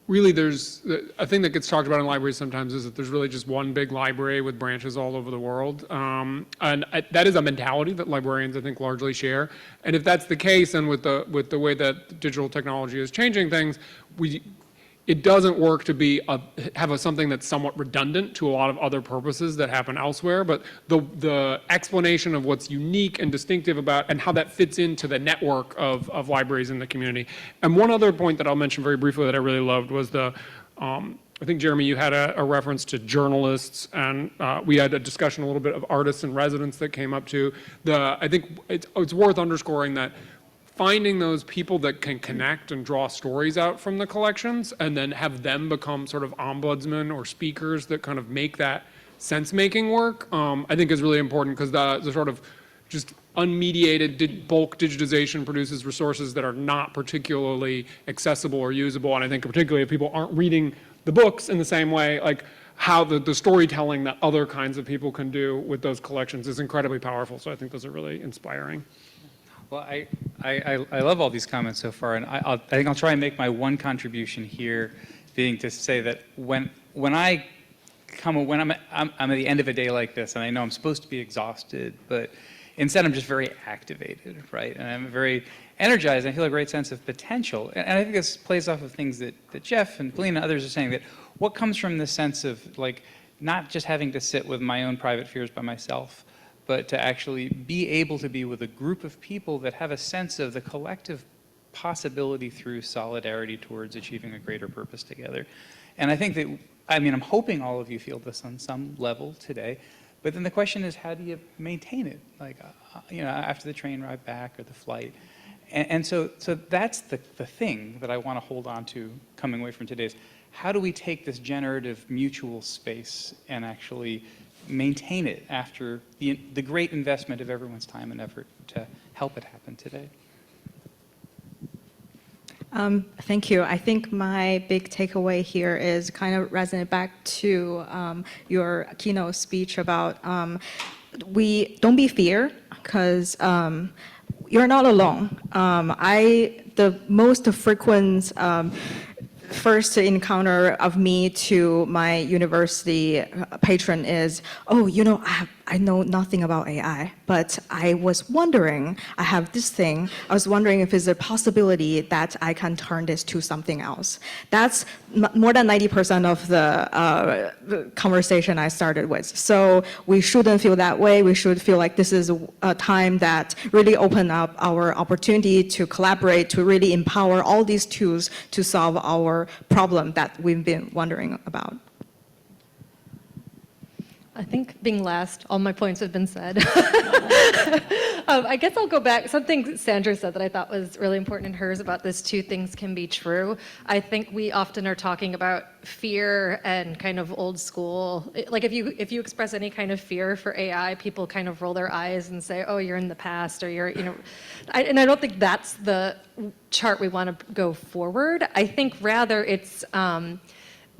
Speaker 10: really there's a thing that gets talked about in libraries sometimes is that there's really just one big library with branches all over the world. And that is a mentality that librarians, I think, largely share. And if that's the case, and with the way that digital technology is changing things, it doesn't work to have something that's somewhat redundant to a lot of other purposes that happen elsewhere. But the explanation of what's unique and distinctive about and how that fits into the network of libraries in the community. And one other point that I'll mention very briefly that I really loved was I think, Jeremy, you had a reference to journalists, and we had a discussion a little bit of artists and residents that came up to. I think it's worth underscoring that finding those people that can connect and draw stories out from the collections and then have them become sort of ombudsmen or speakers that kind of make that sense-making work, I think is really important, because the sort of just unmediated bulk digitization produces resources that are not particularly accessible or usable. And I think particularly if people aren't reading the books in the same way, like how the storytelling that other kinds of people can do with those collections is incredibly powerful. So I think those are really inspiring.
Speaker 11: Well, I love all these comments so far, and I think I'll try and make my one contribution here, being to say that when I'm at the end of a day like this, and I know I'm supposed to be exhausted, but instead I'm just very activated, right? And I'm very energized. I feel a great sense of potential, and I think this plays off of things that Jeff and Polina and others are saying, that what comes from this sense of like not just having to sit with my own private fears by myself, but to actually be able to be with a group of people that have a sense of the collective possibility through solidarity towards achieving a greater purpose together. And I think that, I'm hoping all of you feel this on some level today, but then the question is, how do you maintain it? Like, after the train ride back or the flight. And so that's the thing that I want to hold on to coming away from today's. How do we take this generative mutual space and actually maintain it after the great investment of everyone's time and effort to help it happen today?
Speaker 12: Thank you. I think my big takeaway here is kind of resonate back to your keynote speech about don't be fear, because you're not alone. The most frequent first encounter of me to my university patron is, I know nothing about AI, but I was wondering, I have this thing, I was wondering if there's a possibility that I can turn this to something else. That's more than 90% of the conversation I started with. So we shouldn't feel that way. We should feel like this is a time that really open up our opportunity to collaborate, to really empower all these tools to solve our problem that we've been wondering about.
Speaker 13: I think being last, all my points have been said. I guess I'll go back. Something Sandra said that I thought was really important in hers about this two things can be true. I think we often are talking about fear and kind of old school. Like if you express any kind of fear for AI, people kind of roll their eyes and say, oh, you're in the past, or you're, and I don't think that's the chart we want to go forward. I think rather it's,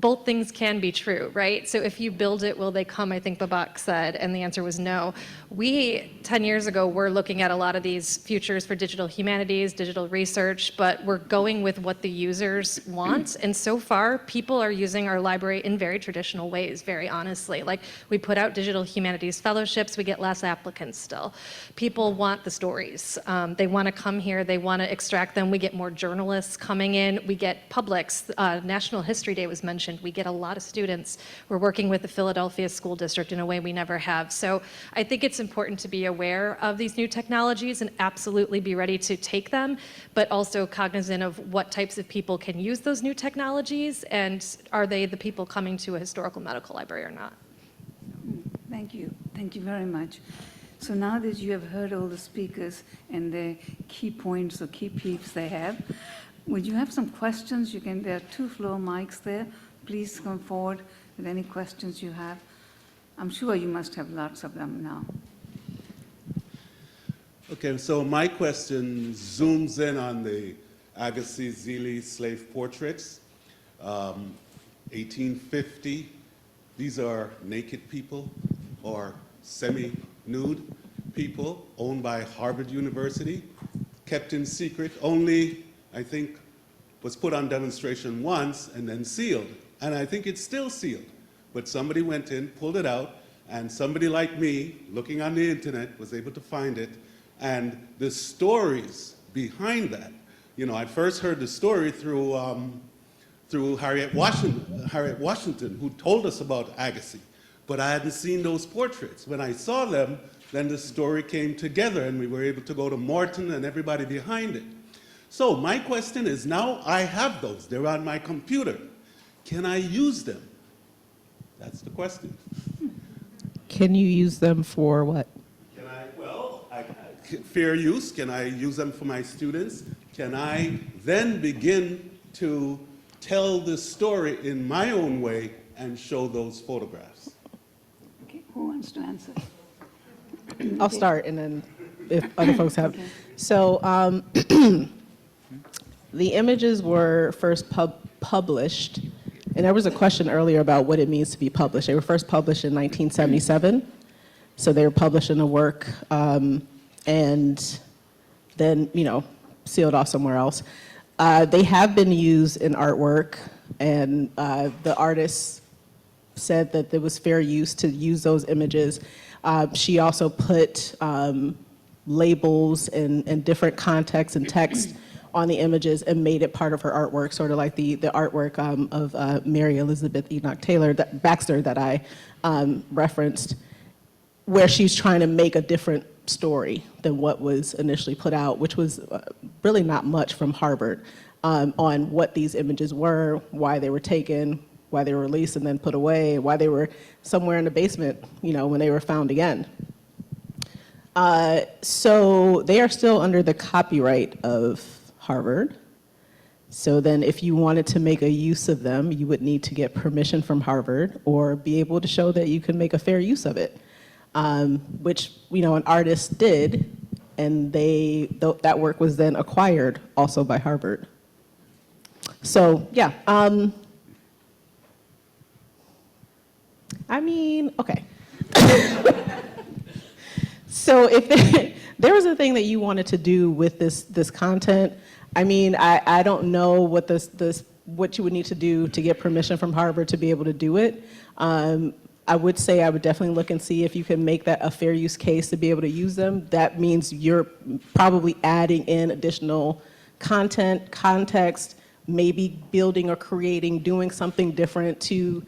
Speaker 13: both things can be true, right? So if you build it, will they come? I think Babak said, and the answer was no. We, 10 years ago, were looking at a lot of these futures for digital humanities, digital research, but we're going with what the users want. And so far, people are using our library in very traditional ways, very honestly. Like, we put out digital humanities fellowships, we get less applicants still. People want the stories. They want to come here, they want to extract them. We get more journalists coming in, we get publics. National History Day was mentioned. We get a lot of students. We're working with the Philadelphia School District in a way we never have. So I think it's important to be aware of these new technologies and absolutely be ready to take them, but also cognizant of what types of people can use those new technologies, and are they the people coming to a historical medical library or not?
Speaker 4: Thank you. Thank you very much. So now that you have heard all the speakers and the key points or key peeps they have, would you have some questions? There are 2 floor mics there. Please come forward with any questions you have. I'm sure you must have lots of them now.
Speaker 14: Okay, so my question zooms in on the Agassiz Zili slave portraits. 1850, these are naked people or semi-nude people owned by Harvard University, kept in secret, only, I think, was put on demonstration once and then sealed. And I think it's still sealed. But somebody went in, pulled it out, and somebody like me, looking on the internet, was able to find it. And the stories behind that, I first heard the story through Harriet Washington, who told us about Agassiz. But I hadn't seen those portraits. When I saw them, then the story came together, and we were able to go to Morton and everybody behind it. So my question is, now I have those. They're on my computer. Can I use them? That's the question.
Speaker 2: Can you use them for what?
Speaker 14: Can I, fair use, can I use them for my students? Can I then begin to tell the story in my own way and show those photographs?
Speaker 4: Okay, who wants to answer?
Speaker 2: I'll start, and then if other folks have.
Speaker 4: Okay.
Speaker 2: So the images were first published, and there was a question earlier about what it means to be published. They were first published in 1977, so they were published in a work, and then, sealed off somewhere else. They have been used in artwork, and the artist said that it was fair use to use those images. She also put labels and different context and text on the images and made it part of her artwork, sort of like the artwork of Mary Elizabeth Enoch Taylor Baxter that I referenced, where she's trying to make a different story than what was initially put out, which was really not much from Harvard, on what these images were, why they were taken, why they were released and then put away, why they were somewhere in the basement, when they were found again. So they are still under the copyright of Harvard. So then if you wanted to make a use of them, you would need to get permission from Harvard or be able to show that you can make a fair use of it, which, an artist did, and that work was then acquired also by Harvard. So, yeah. Okay. So if there was a thing that you wanted to do with this content, I don't know what what you would need to do to get permission from Harvard to be able to do it. I would say I would definitely look and see if you can make that a fair use case to be able to use them. That means you're probably adding in additional content, context, maybe building or creating, doing something different to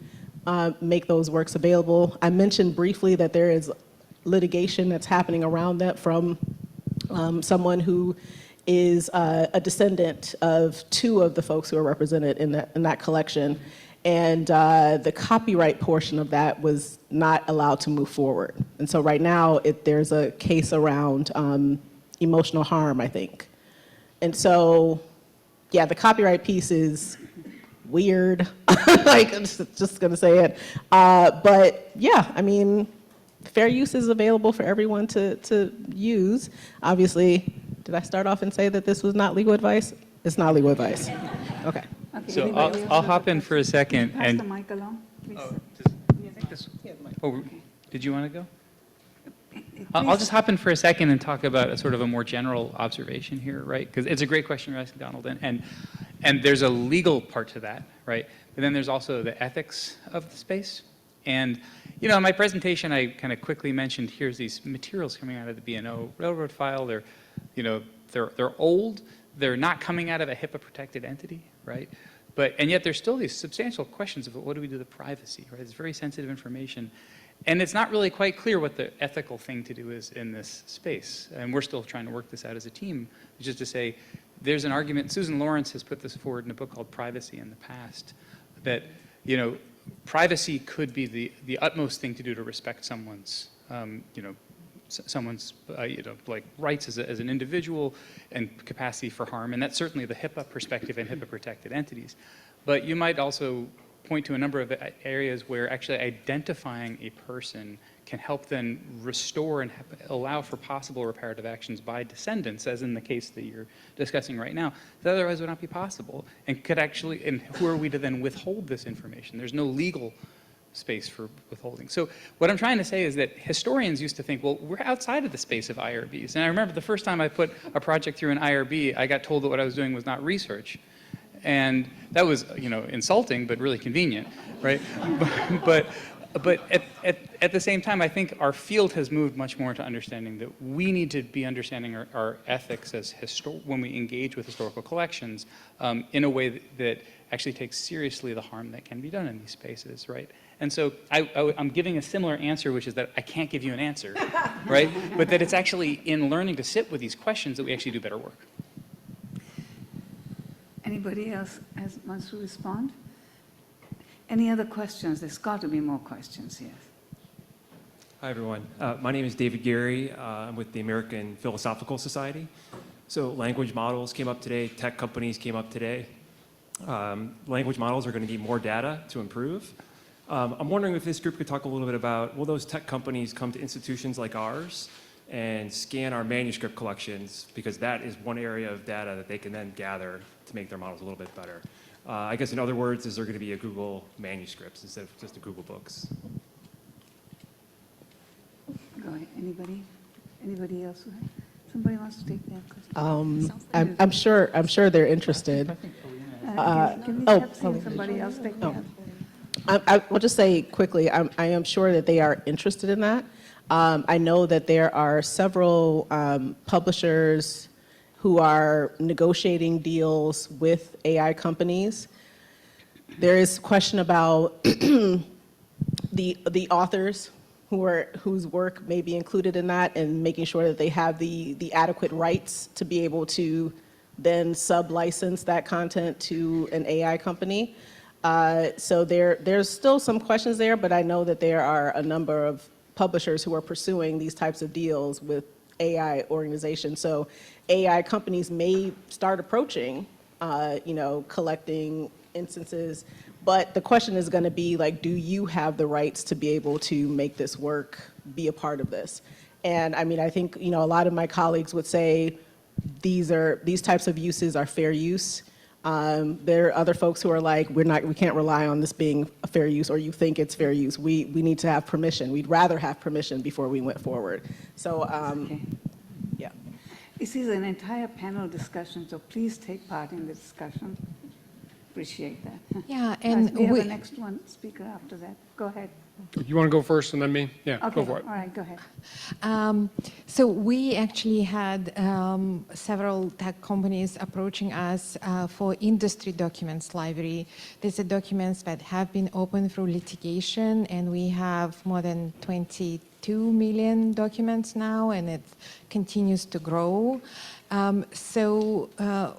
Speaker 2: make those works available. I mentioned briefly that there is litigation that's happening around that from someone who is a descendant of two of the folks who are represented in that collection. And the copyright portion of that was not allowed to move forward. And so right now, there's a case around emotional harm, I think. And so, yeah, the copyright piece is weird. Like, I'm just gonna say it. But yeah, I mean, fair use is available for everyone to use. Obviously, did I start off and say that this was not legal advice? It's not legal advice. Okay.
Speaker 11: So I'll hop in for a second.
Speaker 4: Pass the mic along, please.
Speaker 11: Did you want to go? I'll just hop in for a second and talk about a sort of a more general observation here, right? Because it's a great question you're asking, Donald, and there's a legal part to that, right? But then there's also the ethics of the space. And, you know, in my presentation, I kind of quickly mentioned here's these materials coming out of the B&O railroad file. They're, you know, they're old. They're not coming out of a HIPAA-protected entity, right? And yet there's still these substantial questions of what do we do with the privacy, right? It's very sensitive information. And it's not really quite clear what the ethical thing to do is in this space. And we're still trying to work this out as a team, which is to say, there's an argument, Susan Lawrence has put this forward in a book called Privacy in the Past, that, you know, privacy could be the utmost thing to do to respect someone's, you know, like rights as an individual and capacity for harm. And that's certainly the HIPAA perspective and HIPAA protected entities. But you might also point to a number of areas where actually identifying a person can help then restore and allow for possible reparative actions by descendants, as in the case that you're discussing right now, that otherwise would not be possible, and could actually, and who are we to then withhold this information? There's no legal space for withholding. So what I'm trying to say is that historians used to think, well, we're outside of the space of IRBs. And I remember the first time I put a project through an IRB, I got told that what I was doing was not research. And that was, you know, insulting, but really convenient, right? but at the same time, I think our field has moved much more into understanding that we need to be understanding our ethics as when we engage with historical collections in a way that actually takes seriously the harm that can be done in these spaces, right? And so I'm giving a similar answer, which is that I can't give you an answer, right? But that it's actually in learning to sit with these questions that we actually do better work.
Speaker 4: Anybody else wants to respond? Any other questions? There's got to be more questions, yes.
Speaker 15: Hi, everyone. My name is David Gary. I'm with the American Philosophical Society. So language models came up today. Tech companies came up today. Language models are going to need more data to improve. I'm wondering if this group could talk a little bit about, will those tech companies come to institutions like ours and scan our manuscript collections, because that is one area of data that they can then gather to make their models a little bit better. I guess in other words, is there going to be a Google manuscripts instead of just a Google Books?
Speaker 4: Go ahead. Anybody else? Somebody wants to take that question?
Speaker 2: I'm sure they're interested.
Speaker 4: Can we have somebody else take that?
Speaker 2: I will just say quickly, I am sure that they are interested in that. I know that there are several publishers who are negotiating deals with AI companies. There is a question about the authors whose work may be included in that, and making sure that they have the adequate rights to be able to then sub-license that content to an AI company. So there's still some questions there, but I know that there are a number of publishers who are pursuing these types of deals with AI organizations. So AI companies may start approaching, you know, collecting instances, but the question is going to be like, do you have the rights to be able to make this work, be a part of this? And I mean, I think, you know, a lot of my colleagues would say these types of uses are fair use. There are other folks who are like, we can't rely on this being a fair use, or you think it's fair use. We need to have permission. We'd rather have permission before we went forward. So,
Speaker 4: Okay.
Speaker 2: yeah.
Speaker 4: This is an entire panel discussion, so please take part in the discussion. Appreciate that.
Speaker 6: Yeah, and
Speaker 4: we have a next one speaker after that. Go ahead.
Speaker 10: You want to go first and then me? Yeah,
Speaker 4: Okay.
Speaker 10: go for it.
Speaker 4: All right, go ahead.
Speaker 6: So we actually had several tech companies approaching us for industry documents library. These are documents that have been opened through litigation, and we have more than 20 2 million documents now, and it continues to grow.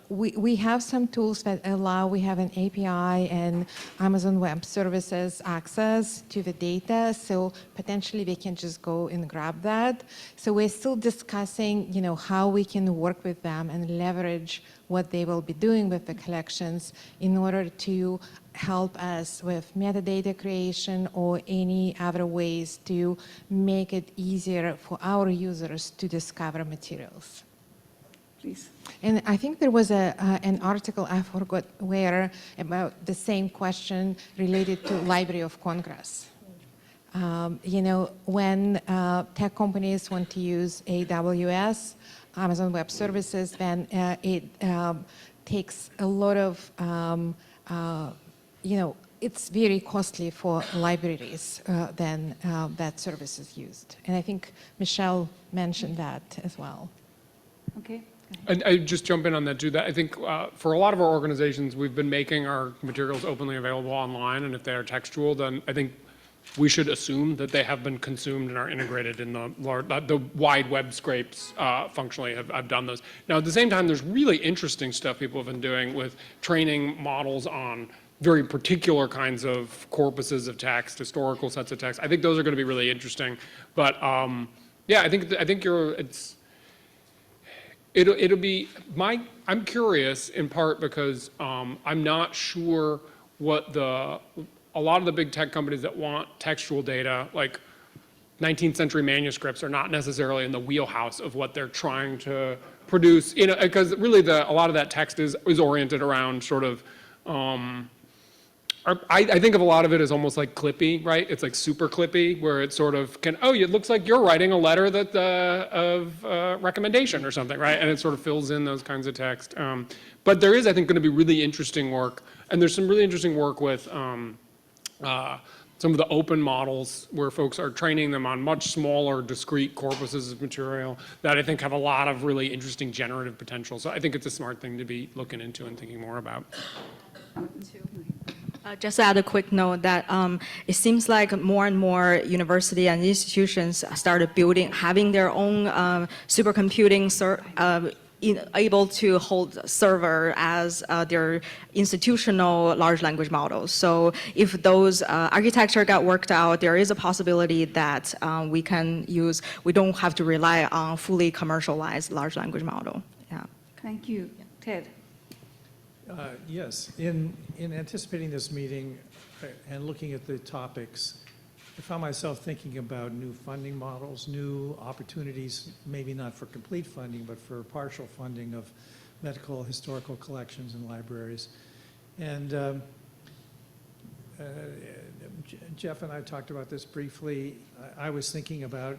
Speaker 6: We have some tools that allow, we have an API and Amazon Web Services access to the data, so potentially we can just go and grab that. So we're still discussing, how we can work with them and leverage what they will be doing with the collections in order to help us with metadata creation or any other ways to make it easier for our users to discover materials.
Speaker 4: Please.
Speaker 6: And I think there was an article, I forgot where, about the same question related to Library of Congress. When tech companies want to use AWS, Amazon Web Services, then it takes a lot of, it's very costly for libraries then that service is used. And I think Michelle mentioned that as well.
Speaker 4: Okay.
Speaker 10: And I just jump in on that too. That I think for a lot of our organizations, we've been making our materials openly available online, and if they are textual, then I think we should assume that they have been consumed and are integrated in the wide web scrapes functionally have done those. Now, at the same time, there's really interesting stuff people have been doing with training models on very particular kinds of corpuses of text, historical sets of text. I think those are going to be really interesting. But yeah, I think it'll be I'm curious in part because I'm not sure what a lot of the big tech companies that want textual data, like 19th century manuscripts, are not necessarily in the wheelhouse of what they're trying to produce, because really a lot of that text is oriented around sort of, I think of a lot of it as almost like clippy, right? It's like super clippy, where it sort of it looks like you're writing a letter of recommendation or something, right? And it sort of fills in those kinds of text. But there is, I think, going to be really interesting work, and there's some really interesting work with some of the open models where folks are training them on much smaller, discrete corpuses of material that I think have a lot of really interesting generative potential. So I think it's a smart thing to be looking into and thinking more about.
Speaker 12: Just to add a quick note that it seems like more and more university and institutions started having their own supercomputing able to hold server as their institutional large language models. So if those architecture got worked out, there is a possibility that we don't have to rely on fully commercialized large language model. Yeah.
Speaker 4: Thank you. Ted.
Speaker 16: Yes, in anticipating this meeting and looking at the topics, I found myself thinking about new funding models, new opportunities, maybe not for complete funding, but for partial funding of medical historical collections and libraries. And Jeff and I talked about this briefly. I was thinking about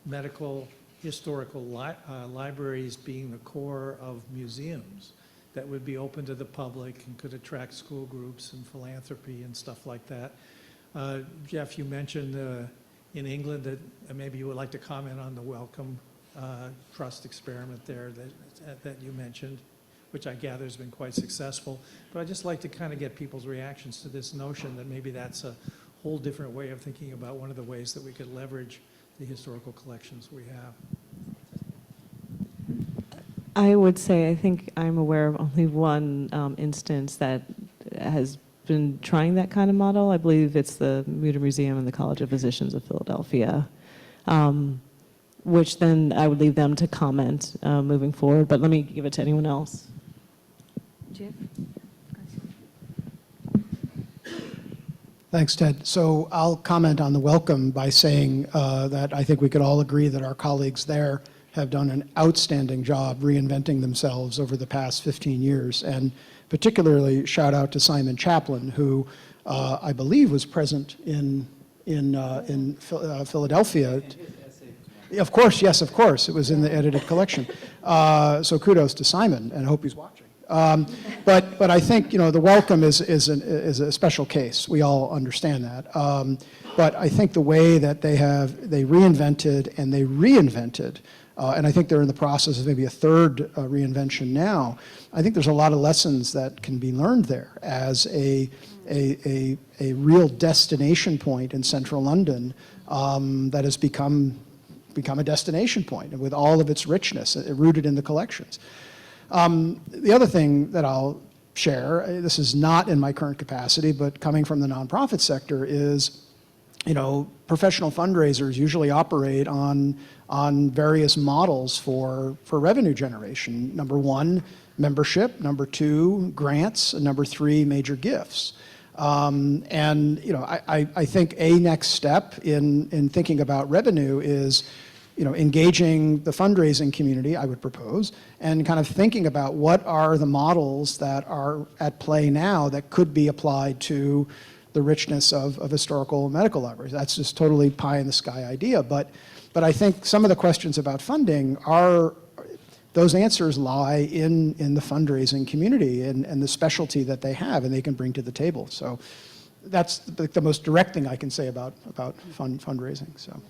Speaker 16: medical historical libraries being the core of museums that would be open to the public and could attract school groups and philanthropy and stuff like that. Jeff, you mentioned in England that maybe you would like to comment on the Wellcome Trust experiment there that you mentioned, which I gather has been quite successful. But I'd just like to kind of get people's reactions to this notion that maybe that's a whole different way of thinking about one of the ways that we could leverage the historical collections we have.
Speaker 5: I would say I think I'm aware of only one instance that has been trying that kind of model. I believe it's the Mutter Museum and the College of Physicians of Philadelphia, which then I would leave them to comment moving forward, but let me give it to anyone else.
Speaker 4: Jeff?
Speaker 9: Thanks, Ted. So I'll comment on the Wellcome by saying that I think we could all agree that our colleagues there have done an outstanding job reinventing themselves over the past 15 years. And particularly shout out to Simon Chaplin, who I believe was present in Philadelphia. Of course, yes, of course. It was in the edited collection. So kudos to Simon, and I hope he's watching. But I think the Wellcome is a special case. We all understand that. But I think the way that they reinvented and they reinvented and I think they're in the process of maybe a third reinvention now. I think there's a lot of lessons that can be learned there as a real destination point in central London that has become a destination point with all of its richness rooted in the collections. The other thing that I'll share, this is not in my current capacity, but coming from the nonprofit sector, is professional fundraisers usually operate on various models for revenue generation. Number one, membership. Number two, grants. And number three, major gifts. I think a next step in thinking about revenue is engaging the fundraising community, I would propose, and kind of thinking about what are the models that are at play now that could be applied to the richness of historical medical libraries. That's just totally pie in the sky idea, but I think some of the questions about funding those answers lie in the fundraising community and the specialty that they have and they can bring to the table. So that's the most direct thing I can say about fundraising. So.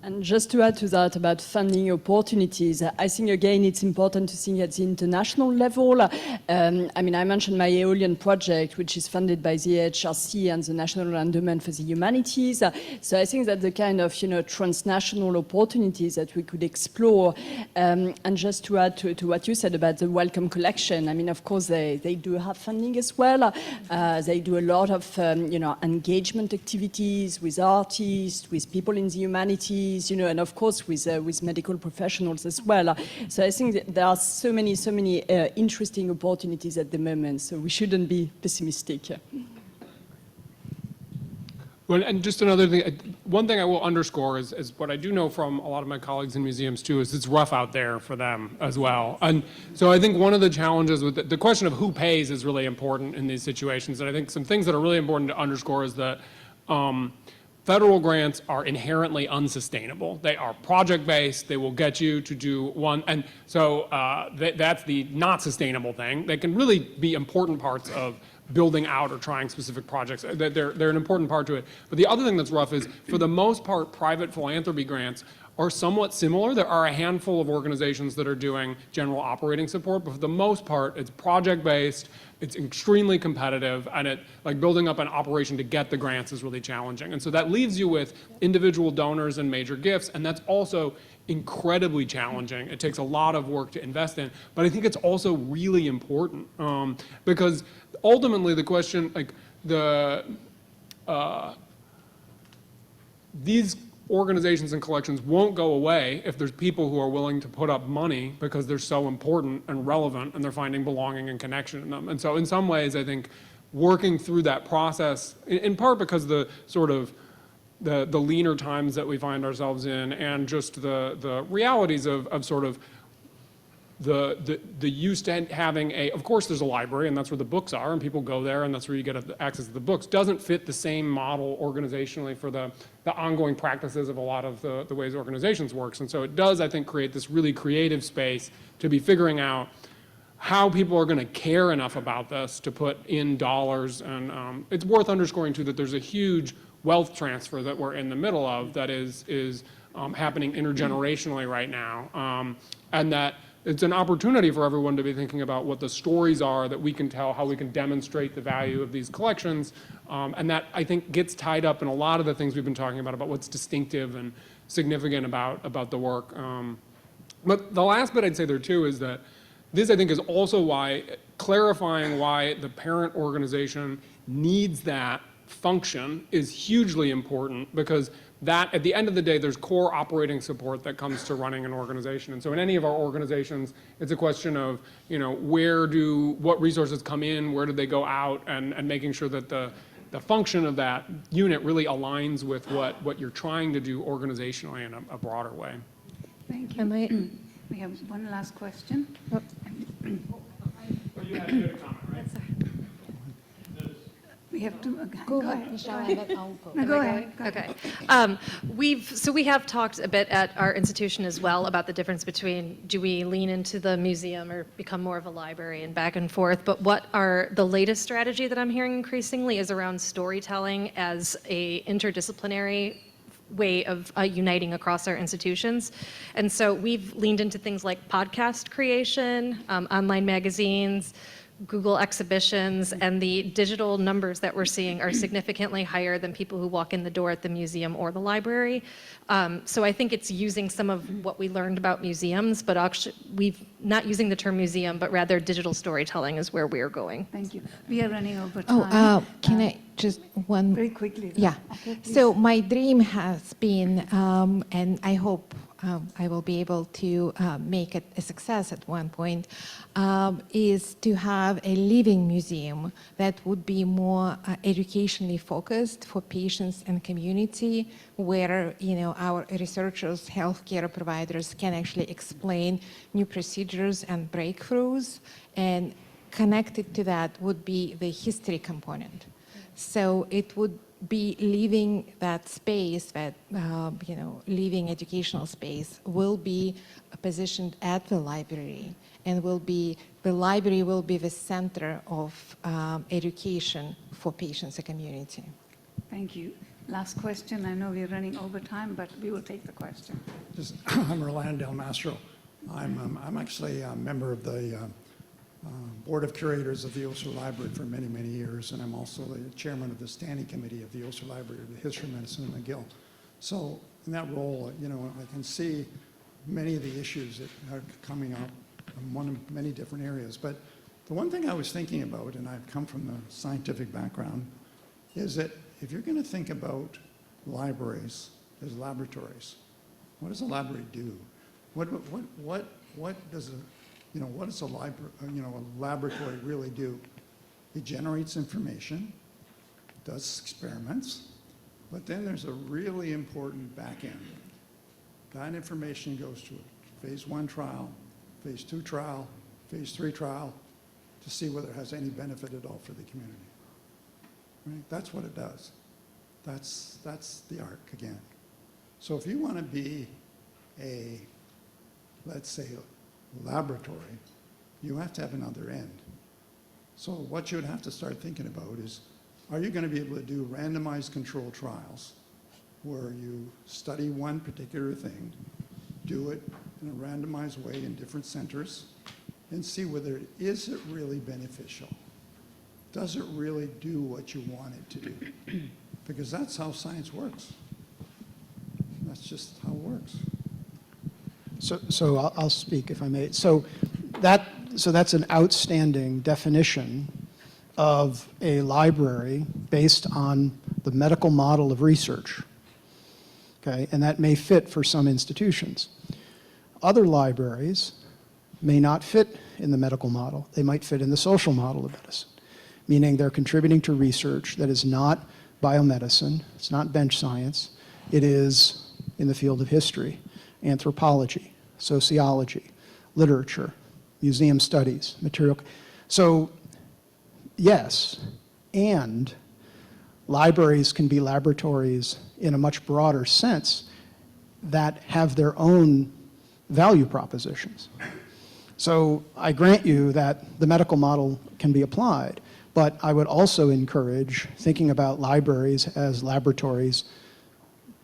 Speaker 8: And just to add to that about funding opportunities, I think again it's important to think at the international level. I mentioned my Aeolian project, which is funded by the HRC and the National Endowment for the Humanities. So I think that the kind of transnational opportunities that we could explore. And just to add to what you said about the Wellcome Collection, of course they do have funding as well. They do a lot of engagement activities with artists, with people in the humanities. And of course with medical professionals as well. So I think that there are so many interesting opportunities at the moment, so we shouldn't be pessimistic.
Speaker 10: Well, and just another thing, one thing I will underscore is what I do know from a lot of my colleagues in museums too, is it's rough out there for them as well. And so I think one of the challenges with the question of who pays is really important in these situations. And I think some things that are really important to underscore is that federal grants are inherently unsustainable. They are project-based. They will get you to do one. And so that's the not sustainable thing. They can really be important parts of building out or trying specific projects. They're an important part to it. But the other thing that's rough is, for the most part, private philanthropy grants are somewhat similar. There are a handful of organizations that are doing general operating support, but for the most part, it's project-based, it's extremely competitive, and building up an operation to get the grants is really challenging. And so that leaves you with individual donors and major gifts, and that's also incredibly challenging. It takes a lot of work to invest in, but I think it's also really important because ultimately the question, these organizations and collections won't go away if there's people who are willing to put up money because they're so important and relevant and they're finding belonging and connection in them. And so in some ways, I think working through that process, in part because the sort of the leaner times that we find ourselves in and just the realities of sort of the use to having of course there's a library and that's where the books are and people go there and that's where you get access to the books, doesn't fit the same model organizationally for the ongoing practices of a lot of the ways organizations works. And so it does, I think, create this really creative space to be figuring out how people are going to care enough about this to put in dollars. And it's worth underscoring too that there's a huge wealth transfer that we're in the middle of that is happening intergenerationally right now, and that it's an opportunity for everyone to be thinking about what the stories are that we can tell, how we can demonstrate the value of these collections, and that I think gets tied up in a lot of the things we've been talking about what's distinctive and significant about the work. But the last bit I'd say there too is that this, I think, is also why clarifying why the parent organization needs that function is hugely important, because that, at the end of the day, there's core operating support that comes to running an organization. And so in any of our organizations, it's a question of, what resources come in, where do they go out, and making sure that the function of that unit really aligns with what you're trying to do organizationally in a broader way.
Speaker 4: Thank you. We have one last question.
Speaker 10: Oh, you had a good comment, right?
Speaker 4: We have to
Speaker 13: go
Speaker 4: ahead.
Speaker 13: Michelle,
Speaker 4: No, go ahead.
Speaker 13: Okay. We have talked a bit at our institution as well about the difference between, do we lean into the museum or become more of a library and back and forth, but what are the latest strategy that I'm hearing increasingly is around storytelling as a interdisciplinary way of uniting across our institutions. And so we've leaned into things like podcast creation, online magazines, Google exhibitions, and the digital numbers that we're seeing are significantly higher than people who walk in the door at the museum or the library. So I think it's using some of what we learned about museums, but actually we've not using the term museum, but rather digital storytelling is where we are going.
Speaker 4: Thank you. We are running over time.
Speaker 6: Oh, can I just one?
Speaker 4: Very quickly.
Speaker 6: Yeah.
Speaker 4: Okay, please.
Speaker 6: So my dream has been, and I hope I will be able to make it a success at one point, is to have a living museum that would be more educationally focused for patients and community, where our researchers, healthcare providers can actually explain new procedures and breakthroughs, and connected to that would be the history component. So it would be leaving that space, that living educational space, will be positioned at the library, and the library will be the center of education for patients and community.
Speaker 4: Thank you. Last question. I know we're running over time, but we will take the question.
Speaker 17: I'm Rolando Del Mastro. I'm actually a member of the Board of Curators of the Osler Library for many, many years, and I'm also the chairman of the standing committee of the Osler Library of the History of Medicine at McGill. So in that role, I can see many of the issues that are coming up in many different areas. But the one thing I was thinking about, and I've come from the scientific background, is that if you're going to think about libraries as laboratories, what does a library do? What does a laboratory really do? It generates information, does experiments, but then there's a really important back end. That information goes to a phase 1 trial, phase 2 trial, phase 3 trial, to see whether it has any benefit at all for the community. Right? That's what it does. That's the arc again. So if you want to be let's say, laboratory, you have to have another end. So what you would have to start thinking about is, are you going to be able to do randomized controlled trials where you study one particular thing, do it in a randomized way in different centers, and see whether is it really beneficial? Does it really do what you want it to do? Because that's how science works. That's just how it works.
Speaker 9: So I'll speak if I may. So that's an outstanding definition of a library based on the medical model of research. Okay, and that may fit for some institutions. Other libraries may not fit in the medical model. They might fit in the social model of medicine, meaning they're contributing to research that is not biomedicine, it's not bench science, it is in the field of history, anthropology, sociology, literature, museum studies, material. So yes, and libraries can be laboratories in a much broader sense that have their own value propositions. So I grant you that the medical model can be applied, but I would also encourage thinking about libraries as laboratories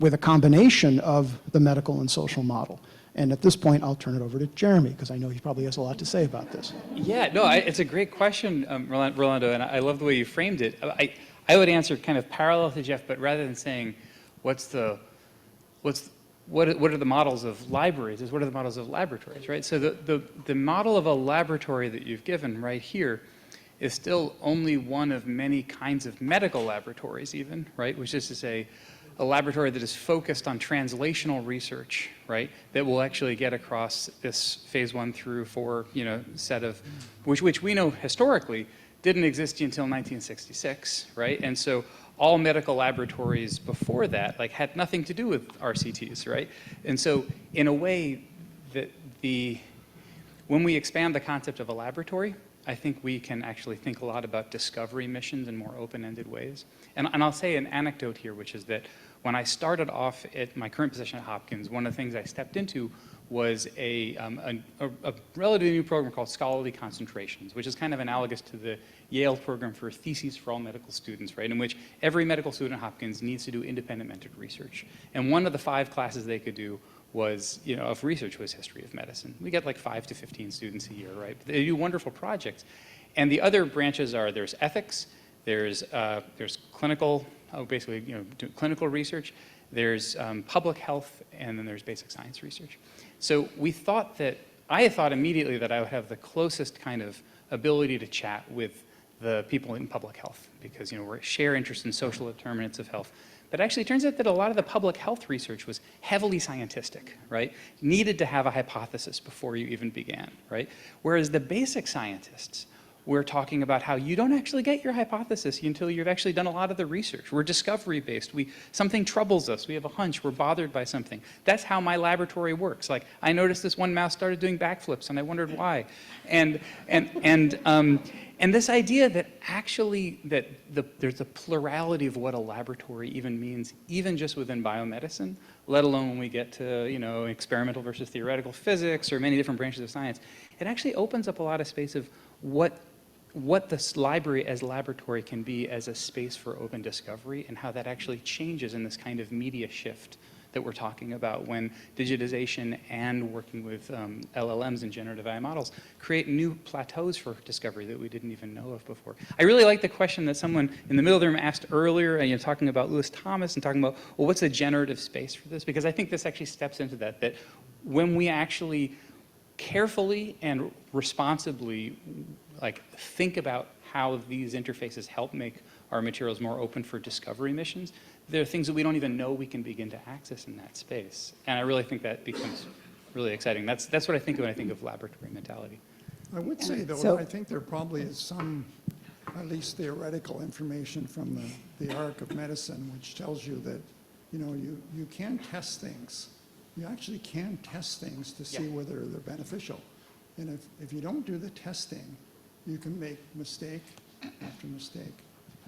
Speaker 9: with a combination of the medical and social model. And at this point, I'll turn it over to Jeremy, because I know he probably has a lot to say about this.
Speaker 11: Yeah, no, it's a great question, Rolando, and I love the way you framed it. I would answer kind of parallel to Jeff, but rather than saying, what are the models of libraries, is what are the models of laboratories, right? So the model of a laboratory that you've given right here is still only one of many kinds of medical laboratories even, right? Which is to say, a laboratory that is focused on translational research, right? That will actually get across this phase 1 through 4, set of, which we know historically didn't exist until 1966, right? And so all medical laboratories before that, had nothing to do with RCTs, right? And so in a way, when we expand the concept of a laboratory, I think we can actually think a lot about discovery missions in more open-ended ways. And I'll say an anecdote here, which is that when I started off at my current position at Hopkins, one of the things I stepped into was a relatively new program called Scholarly Concentrations, which is kind of analogous to the Yale program for theses for all medical students, right, in which every medical student at Hopkins needs to do independent mentored research. And one of the 5 classes they could do was, of research was history of medicine. We get like 5 to 15 students a year, right? But they do wonderful projects. And the other branches are, there's ethics, there's clinical, clinical research, there's public health, and then there's basic science research. So I thought immediately that I would have the closest kind of ability to chat with the people in public health because, we share interest in social determinants of health. But actually, it turns out that a lot of the public health research was heavily scientific, right? Needed to have a hypothesis before you even began, right? Whereas the basic scientists, we're talking about how you don't actually get your hypothesis until you've actually done a lot of the research. We're discovery-based. Something troubles us. We have a hunch. We're bothered by something. That's how my laboratory works. Like, I noticed this one mouse started doing backflips, and I wondered why. And this idea that actually there's a plurality of what a laboratory even means, even just within biomedicine, let alone when we get to, experimental versus theoretical physics or many different branches of science, it actually opens up a lot of space of what this library as laboratory can be as a space for open discovery and how that actually changes in this kind of media shift that we're talking about when digitization and working with LLMs and generative AI models create new plateaus for discovery that we didn't even know of before. I really like the question that someone in the middle of the room asked earlier, talking about Lewis Thomas and talking about, well, what's a generative space for this? Because I think this actually steps into that when we actually carefully and responsibly think about how these interfaces help make our materials more open for discovery missions, there are things that we don't even know we can begin to access in that space. And I really think that becomes really exciting. That's what I think when I think of laboratory mentality.
Speaker 17: I would say, though, I think there probably is some, at least theoretical information from the arc of medicine, which tells you that, you can test things. You actually can test things to see whether they're beneficial. And if you don't do the testing, you can make mistake after mistake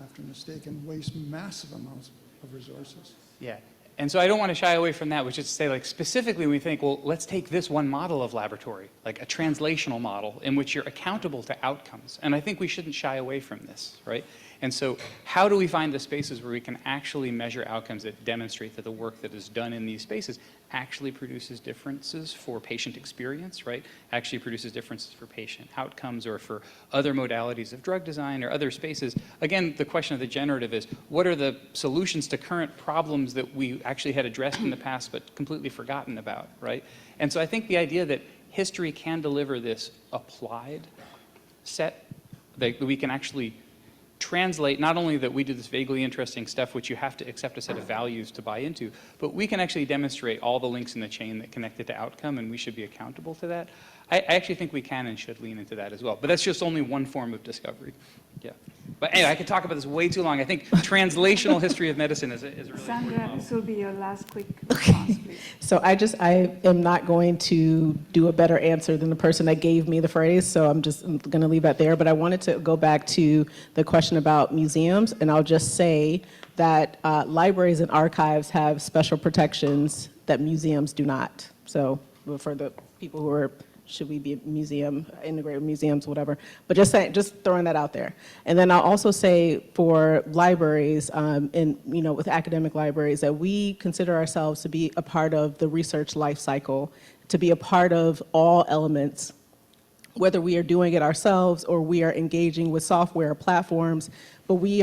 Speaker 17: after mistake and waste massive amounts of resources.
Speaker 11: Yeah. And so I don't want to shy away from that, which is to say, specifically we think, well, let's take this one model of laboratory, like a translational model in which you're accountable to outcomes. And I think we shouldn't shy away from this, right? And so how do we find the spaces where we can actually measure outcomes that demonstrate that the work that is done in these spaces actually produces differences for patient experience, right? Actually produces differences for patient outcomes or for other modalities of drug design or other spaces. Again, the question of the generative is, what are the solutions to current problems that we actually had addressed in the past but completely forgotten about, right? And so I think the idea that history can deliver this applied set that we can actually translate, not only that we do this vaguely interesting stuff which you have to accept a set of values to buy into, but we can actually demonstrate all the links in the chain that connect it to outcome, and we should be accountable to that. I actually think we can and should lean into that as well. But that's just only one form of discovery. Yeah. But anyway, I could talk about this way too long. I think translational history of medicine is a really
Speaker 4: Sandra,
Speaker 11: important model.
Speaker 4: this will be your last quick response, please.
Speaker 2: So I am not going to do a better answer than the person that gave me the phrase, so I'm just going to leave that there. But I wanted to go back to the question about museums, and I'll just say that libraries and archives have special protections that museums do not. So for the people who are, should we be a museum, integrated museums, whatever. But just throwing that out there. And then I'll also say for libraries, with academic libraries, that we consider ourselves to be a part of the research life cycle, to be a part of all elements, whether we are doing it ourselves or we are engaging with software platforms, but we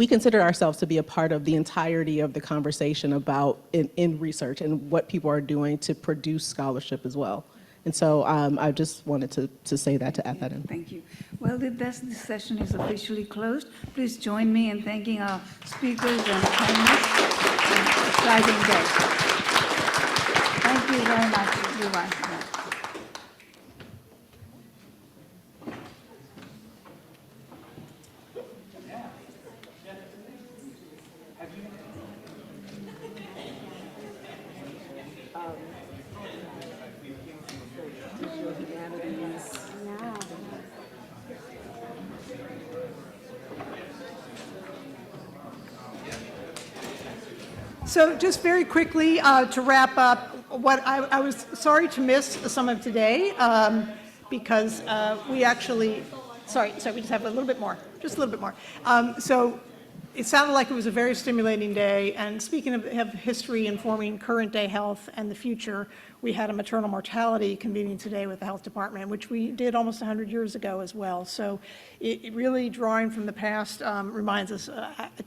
Speaker 2: consider ourselves to be a part of the entirety of the conversation about in research and what people are doing to produce scholarship as well. And so I just wanted to say that, to add that in.
Speaker 4: Thank you. Well, with this session is officially closed. Please join me in thanking our speakers and panelists. Exciting day. Thank you very much, everyone.
Speaker 18: So just very quickly to wrap up, what I was sorry to miss some of today because we actually, sorry, we just have a little bit more, just a little bit more. So it sounded like it was a very stimulating day, and speaking of history informing current day health and the future, we had a maternal mortality convening today with the health department, which we did almost 100 years ago as well. So it really, drawing from the past, reminds us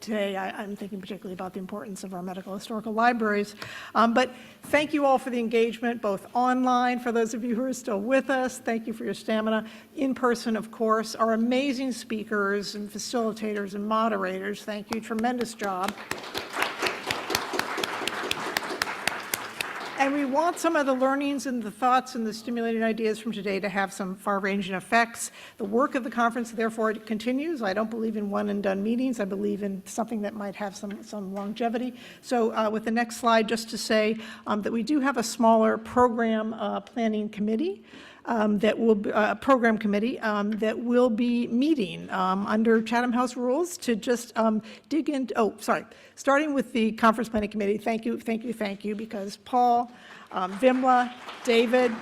Speaker 18: today, I'm thinking particularly about the importance of our medical historical libraries. But thank you all for the engagement, both online, for those of you who are still with us, thank you for your stamina. In person, of course, our amazing speakers and facilitators and moderators, thank you, tremendous job. And we want some of the learnings and the thoughts and the stimulating ideas from today to have some far-ranging effects. The work of the conference, therefore, continues. I don't believe in one-and-done meetings. I believe in something that might have some longevity. So with the next slide, just to say that we do have a smaller program planning committee that will program committee that will be meeting under Chatham House rules to just dig into, starting with the conference planning committee. Thank you, because Paul, Vimla, David,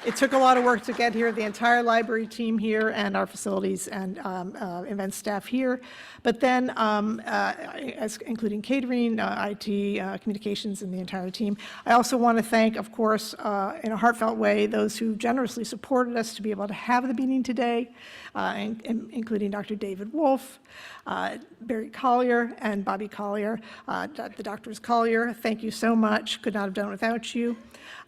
Speaker 18: it took a lot of work to get here, the entire library team here and our facilities and event staff here. But then, including catering, IT, communications, and the entire team. I also want to thank, of course, in a heartfelt way, those who generously supported us to be able to have the meeting today, including Dr. David Wolf, Barry Collier, and Bobby Collier, the Doctors Collier. Thank you so much. Could not have done it without you.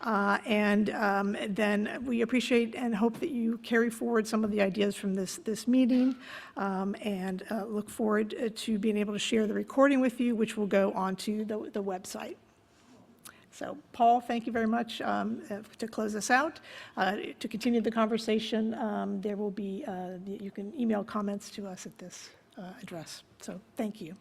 Speaker 18: Then we appreciate and hope that you carry forward some of the ideas from this meeting, and look forward to being able to share the recording with you, which will go onto the website. So, Paul, thank you very much. To close this out, to continue the conversation, there will be, you can email comments to us at this address. So, thank you.